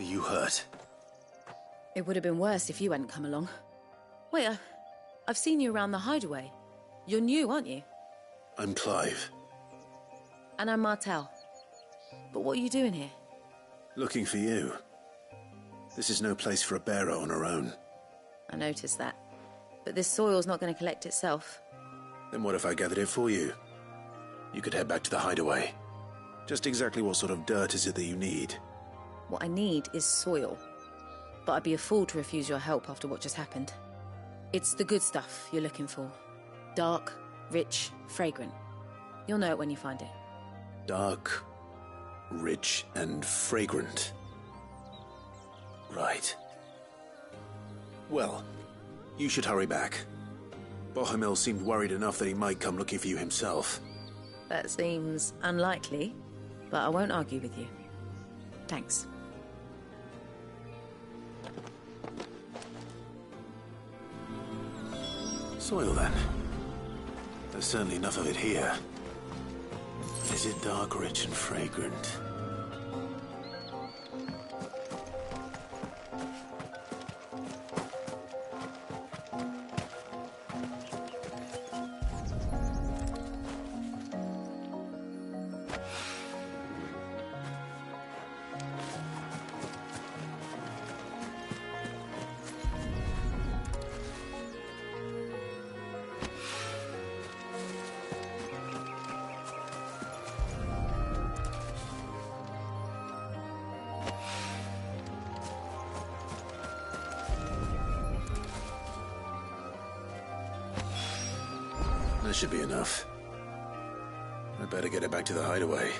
[SPEAKER 18] Are you hurt?
[SPEAKER 21] It would have been worse if you hadn't come along. Wait, I've seen you around the hideaway. You're new, aren't you?
[SPEAKER 18] I'm Clive.
[SPEAKER 21] And I'm Martel. But what are you doing here?
[SPEAKER 18] Looking for you. This is no place for a bearer on her own.
[SPEAKER 21] I noticed that. But this soil's not going to collect itself.
[SPEAKER 18] Then what if I gathered it for you? You could head back to the hideaway. Just exactly what sort of dirt is it that you need?
[SPEAKER 21] What I need is soil. But I'd be a fool to refuse your help after what just happened. It's the good stuff you're looking for. Dark, rich, fragrant. You'll know it when you find it.
[SPEAKER 18] Dark, rich, and fragrant. Right. Well, you should hurry back. Bohemil seemed worried enough that he might come looking for you himself.
[SPEAKER 21] That seems unlikely, but I won't argue with you. Thanks.
[SPEAKER 18] Soil, then. There's certainly enough of it here. Is it dark, rich, and fragrant? That should be enough. I'd better get it back to the hideaway.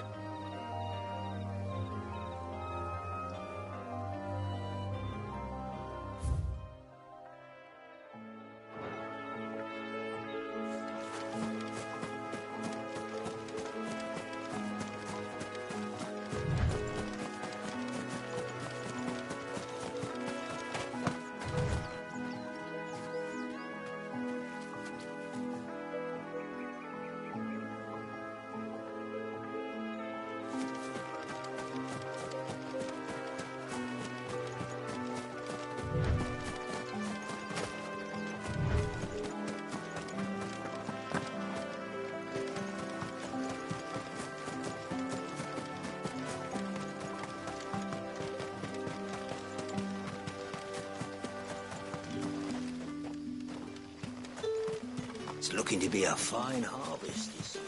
[SPEAKER 17] It's looking to be a fine harvest, this.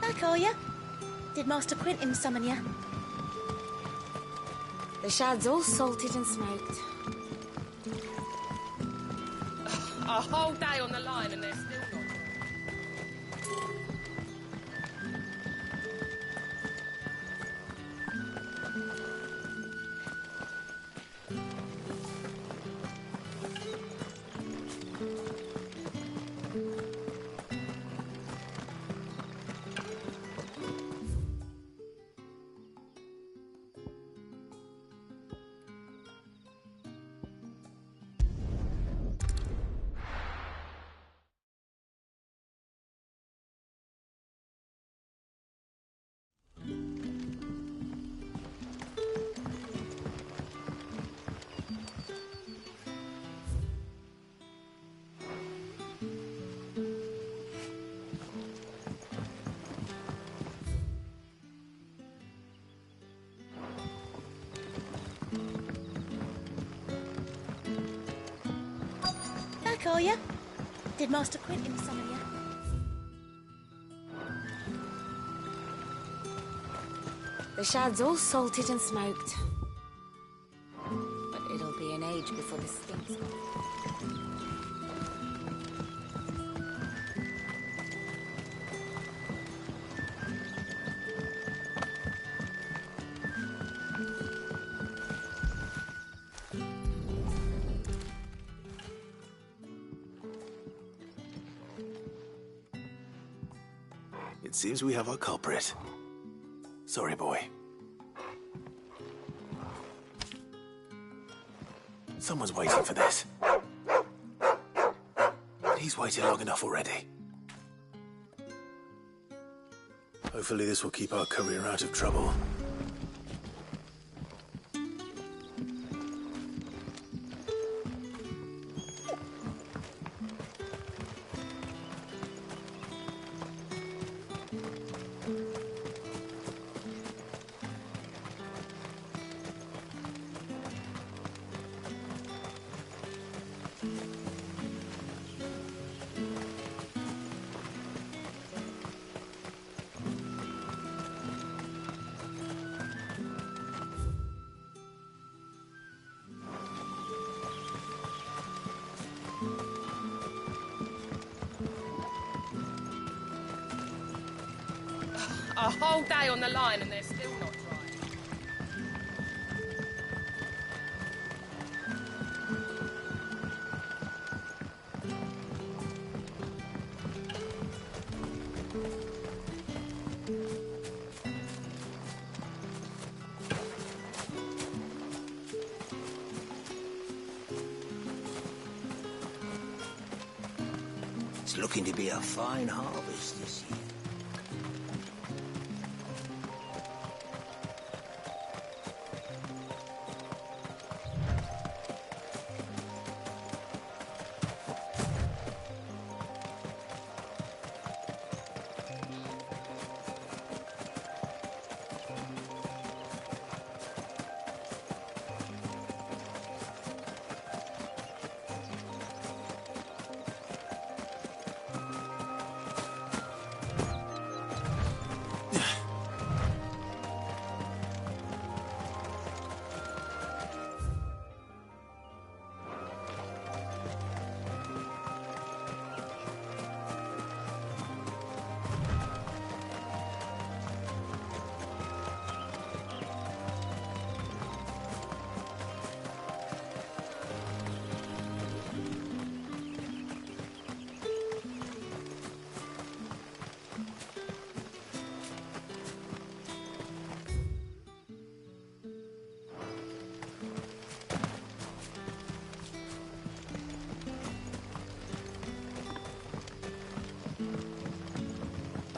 [SPEAKER 6] Back, are ya? Did Master Quentin summon ya?
[SPEAKER 10] The shad's all salted and smoked.
[SPEAKER 23] A whole day on the line and they're still not.
[SPEAKER 6] Are ya? Did Master Quentin summon ya?
[SPEAKER 10] The shad's all salted and smoked. But it'll be an age before this stinks.
[SPEAKER 18] It seems we have our culprit. Sorry, boy. Someone's waiting for this. But he's waited long enough already. Hopefully this will keep our career out of trouble.
[SPEAKER 23] A whole day on the line and they're still not dry.
[SPEAKER 17] It's looking to be a fine harvest this year.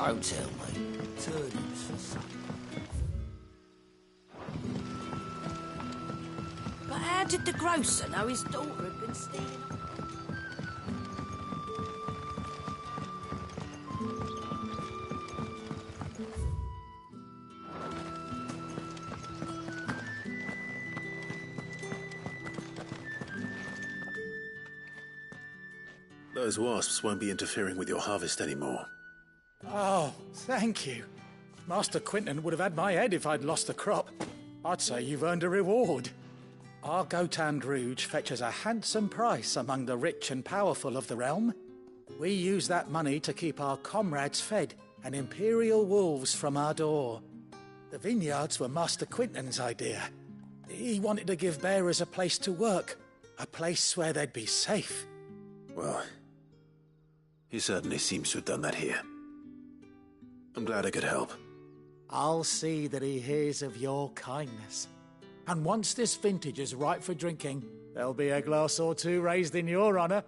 [SPEAKER 17] Don't tell me. Turnips for supper.
[SPEAKER 8] But how did the grocer know his daughter had been stealing?
[SPEAKER 18] Those wasps won't be interfering with your harvest anymore.
[SPEAKER 13] Oh, thank you. Master Quinton would have had my head if I'd lost the crop. I'd say you've earned a reward. Our Gotand Rouge fetches a handsome price among the rich and powerful of the realm. We use that money to keep our comrades fed and imperial wolves from our door. The vineyards were Master Quinton's idea. He wanted to give bearers a place to work, a place where they'd be safe.
[SPEAKER 18] Well, he certainly seems to have done that here. I'm glad I could help.
[SPEAKER 13] I'll see that he hears of your kindness. And once this vintage is ripe for drinking, there'll be a glass or two raised in your honour.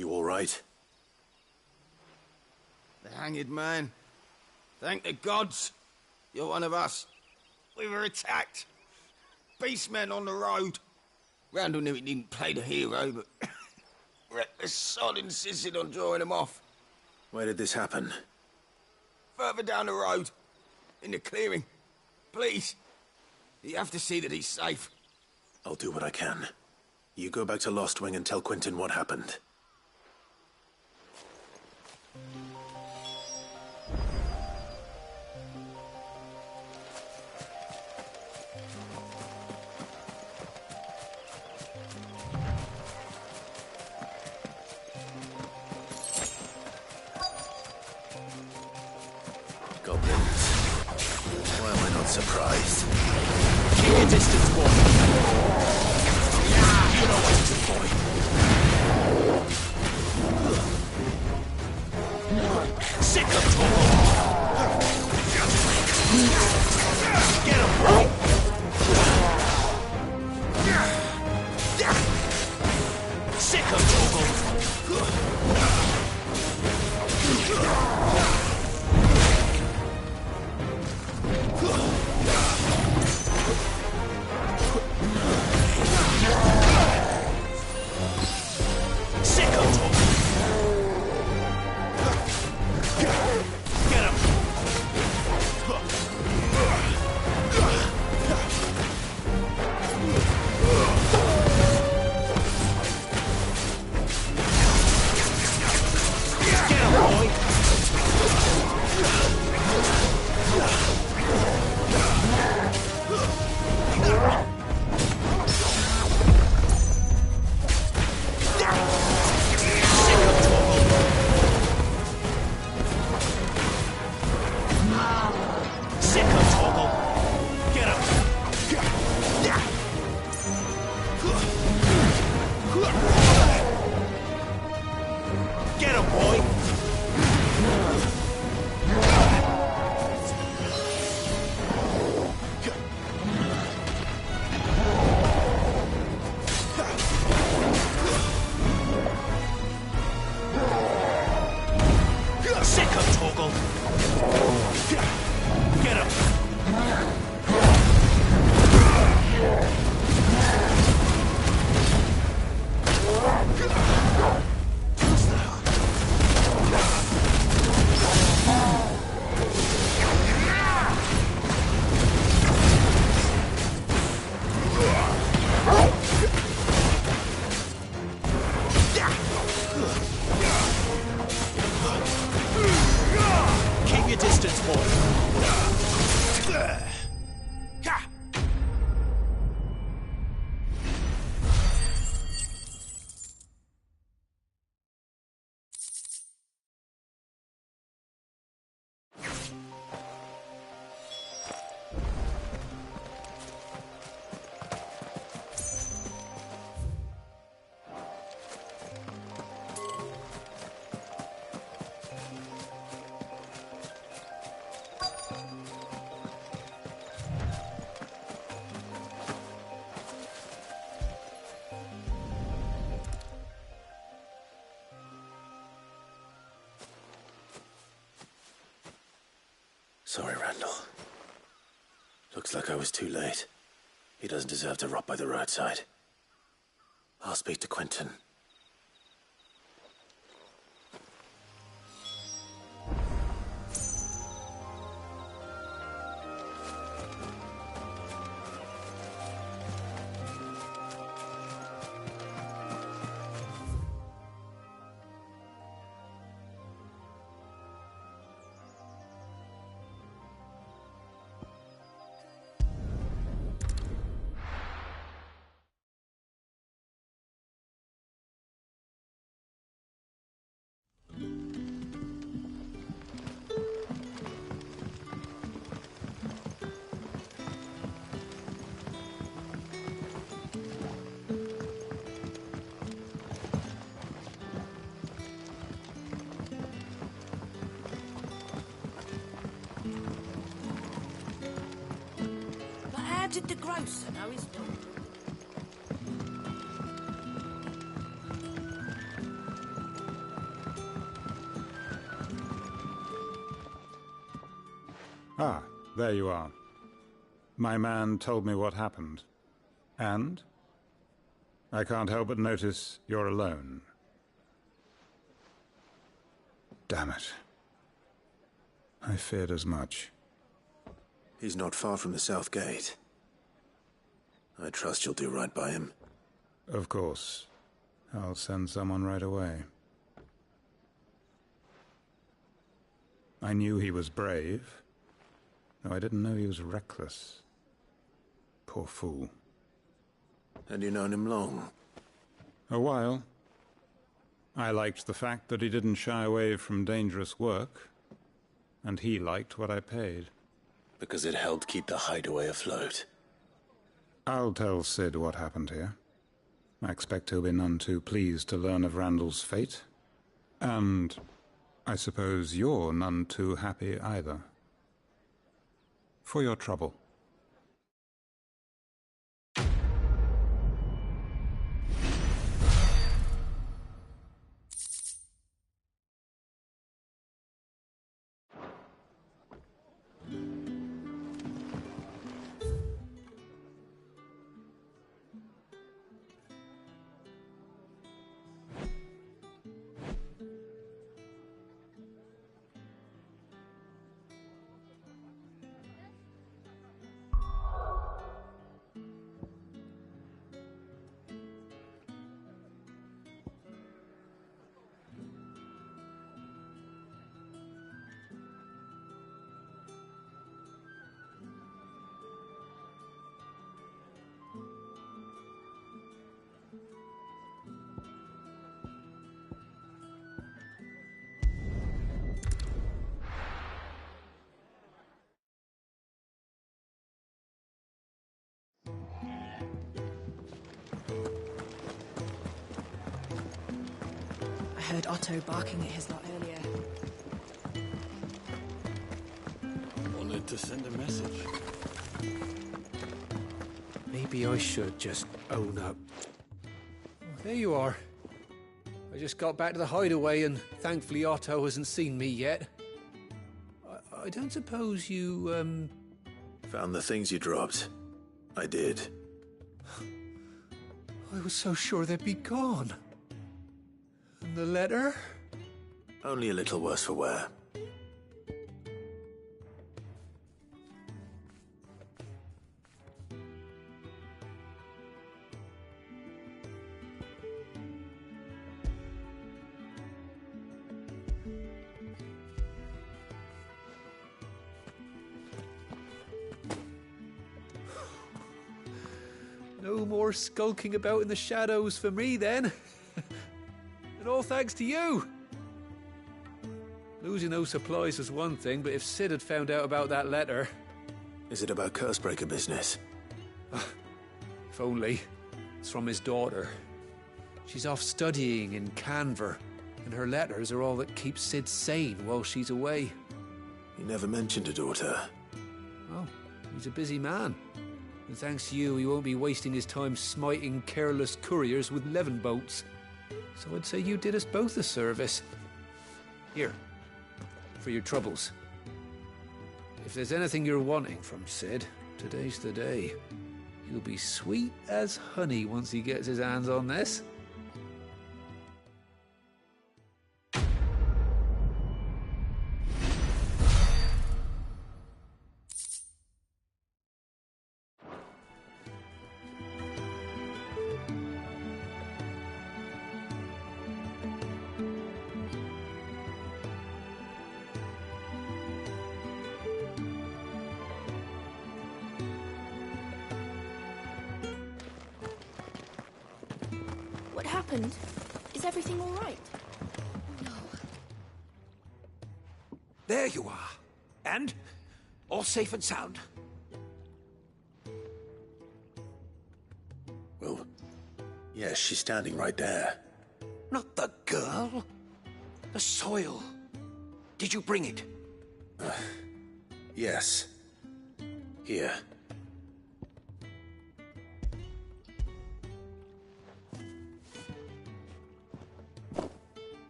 [SPEAKER 18] You all right?
[SPEAKER 4] The hanged man. Thank the gods. You're one of us. We were attacked. Beastmen on the road. Randall knew he didn't play the hero, but reckless sod insisted on drawing him off.
[SPEAKER 18] Where did this happen?
[SPEAKER 4] Further down the road. In the clearing. Please. You have to see that he's safe.
[SPEAKER 18] I'll do what I can. You go back to Lost Wing and tell Quentin what happened.
[SPEAKER 19] Why am I not surprised?
[SPEAKER 18] Keep your distance, boy. You know what to do, boy. Sick of trouble. Get him, boy. Sick of trouble. Sorry, Randall. Looks like I was too late. He doesn't deserve to rot by the roadside. I'll speak to Quentin.
[SPEAKER 8] Did the grocer know his daughter?
[SPEAKER 15] Ah, there you are. My man told me what happened. And? I can't help but notice you're alone. Damn it. I feared as much.
[SPEAKER 18] He's not far from the South Gate. I trust you'll do right by him.
[SPEAKER 15] Of course. I'll send someone right away. I knew he was brave, though I didn't know he was reckless. Poor fool.
[SPEAKER 18] And you known him long?
[SPEAKER 15] A while. I liked the fact that he didn't shy away from dangerous work, and he liked what I paid.
[SPEAKER 18] Because it helped keep the hideaway afloat.
[SPEAKER 15] I'll tell Cid what happened here. I expect he'll be none too pleased to learn of Randall's fate. And I suppose you're none too happy either. For your trouble.
[SPEAKER 7] I heard Otto barking at his lot earlier.
[SPEAKER 11] Wanted to send a message.
[SPEAKER 3] Maybe I should just own up. Oh, there you are. I just got back to the hideaway and thankfully Otto hasn't seen me yet. I don't suppose you,
[SPEAKER 18] Found the things you dropped. I did.
[SPEAKER 3] I was so sure they'd be gone. And the letter?
[SPEAKER 18] Only a little worse for wear.
[SPEAKER 3] No more skulking about in the shadows for me, then. And all thanks to you. Losing those supplies was one thing, but if Cid had found out about that letter...
[SPEAKER 18] Is it about Cursebreaker business?
[SPEAKER 3] If only. It's from his daughter. She's off studying in Canver, and her letters are all that keeps Cid sane while she's away.
[SPEAKER 18] He never mentioned a daughter.
[SPEAKER 3] Oh, he's a busy man. And thanks to you, he won't be wasting his time smiting careless couriers with levin bolts. So I'd say you did us both a service. Here, for your troubles. If there's anything you're wanting from Cid, today's the day. He'll be sweet as honey once he gets his hands on this.
[SPEAKER 6] What happened? Is everything all right? No.
[SPEAKER 17] There you are. And? All safe and sound?
[SPEAKER 18] Well, yes, she's standing right there.
[SPEAKER 17] Not the girl. The soil. Did you bring it?
[SPEAKER 18] Yes. Here.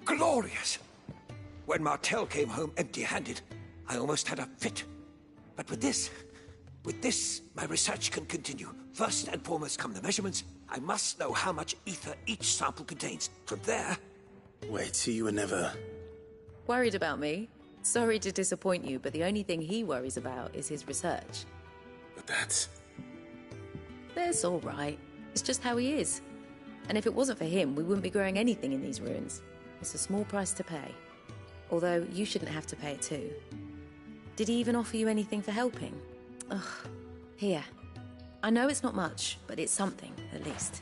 [SPEAKER 17] Glorious! When Martel came home empty-handed, I almost had a fit. But with this, my research can continue. First and foremost come the measurements. I must know how much ether each sample contains. From there...
[SPEAKER 18] Wait, so you were never...
[SPEAKER 21] Worried about me? Sorry to disappoint you, but the only thing he worries about is his research.
[SPEAKER 18] But that's...
[SPEAKER 21] That's all right. It's just how he is. And if it wasn't for him, we wouldn't be growing anything in these ruins. It's a small price to pay. Although, you shouldn't have to pay it too. Did he even offer you anything for helping? Ugh. Here. I know it's not much, but it's something, at least.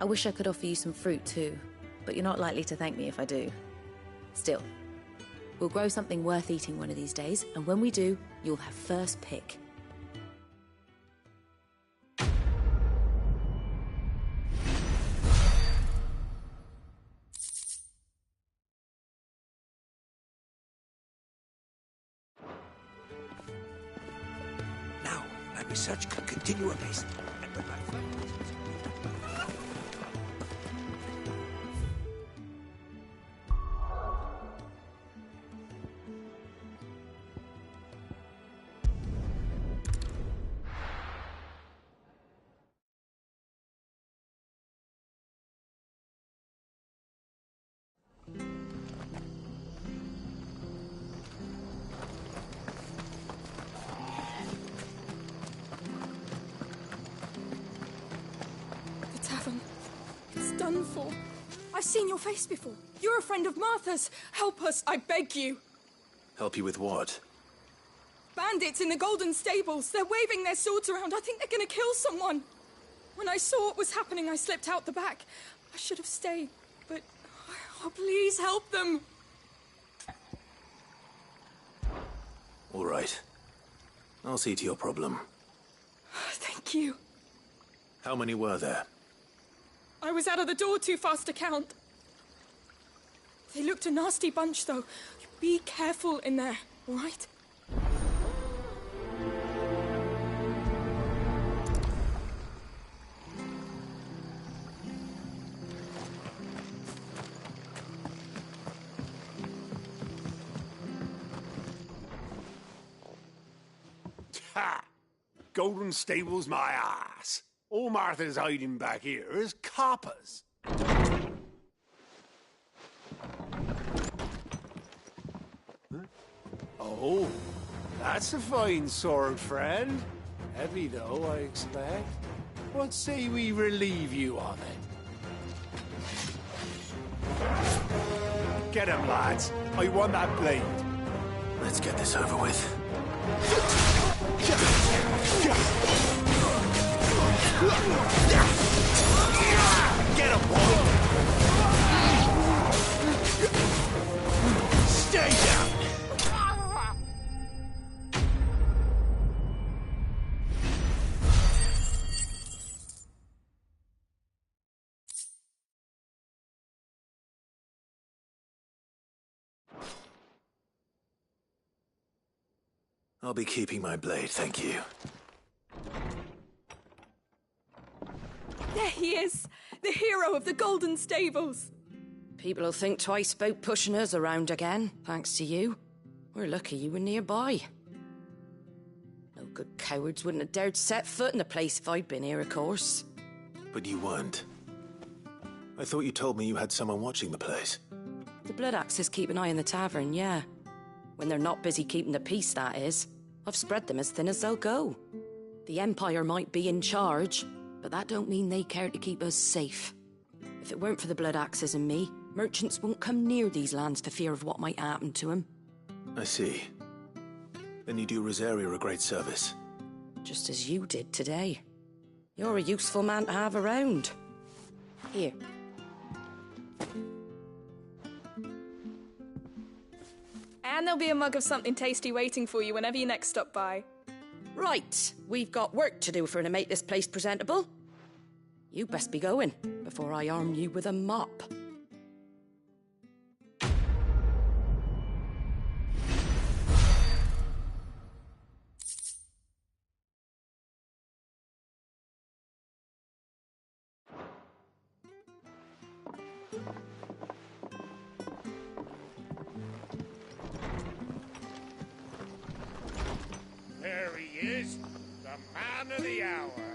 [SPEAKER 21] I wish I could offer you some fruit too, but you're not likely to thank me if I do. Still, we'll grow something worth eating one of these days, and when we do, you'll have first pick.
[SPEAKER 17] Now, my research can continue apace. And when my
[SPEAKER 12] Done for. I've seen your face before. You're a friend of Martha's. Help us, I beg you.
[SPEAKER 18] Help you with what?
[SPEAKER 12] Bandits in the Golden Stables. They're waving their swords around. I think they're gonna kill someone. When I saw what was happening, I slipped out the back. I should have stayed, but... Oh, please help them.
[SPEAKER 18] All right. I'll see to your problem.
[SPEAKER 12] Thank you.
[SPEAKER 18] How many were there?
[SPEAKER 12] I was out of the door too fast to count. They looked a nasty bunch, though. Be careful in there, all right?
[SPEAKER 11] Ha! Golden Stables, my ass. All Martha's hiding back here is coppers. Huh? Oh, that's a fine sword, friend. Heavy, though, I expect. What say we relieve you of it? Get him, lads. I want that blade.
[SPEAKER 18] Let's get this over with.
[SPEAKER 11] Get him, boy! Stay down!
[SPEAKER 18] I'll be keeping my blade, thank you.
[SPEAKER 12] There he is! The hero of the Golden Stables!
[SPEAKER 8] People'll think twice about pushing us around again, thanks to you. We're lucky you were nearby. No good cowards wouldn't have dared set foot in the place if I'd been here, of course.
[SPEAKER 18] But you weren't. I thought you told me you had someone watching the place.
[SPEAKER 8] The Blood Axes keep an eye on the tavern, yeah. When they're not busy keeping the peace, that is. I've spread them as thin as they'll go. The Empire might be in charge, but that don't mean they care to keep us safe. If it weren't for the Blood Axes and me, merchants won't come near these lands for fear of what might happen to them.
[SPEAKER 18] I see. Then you do Rosaria a great service.
[SPEAKER 8] Just as you did today. You're a useful man to have around. Here.
[SPEAKER 12] And there'll be a mug of something tasty waiting for you whenever you next stop by.
[SPEAKER 8] Right, we've got work to do for to make this place presentable. You best be going, before I arm you with a mop.
[SPEAKER 16] son of the hour.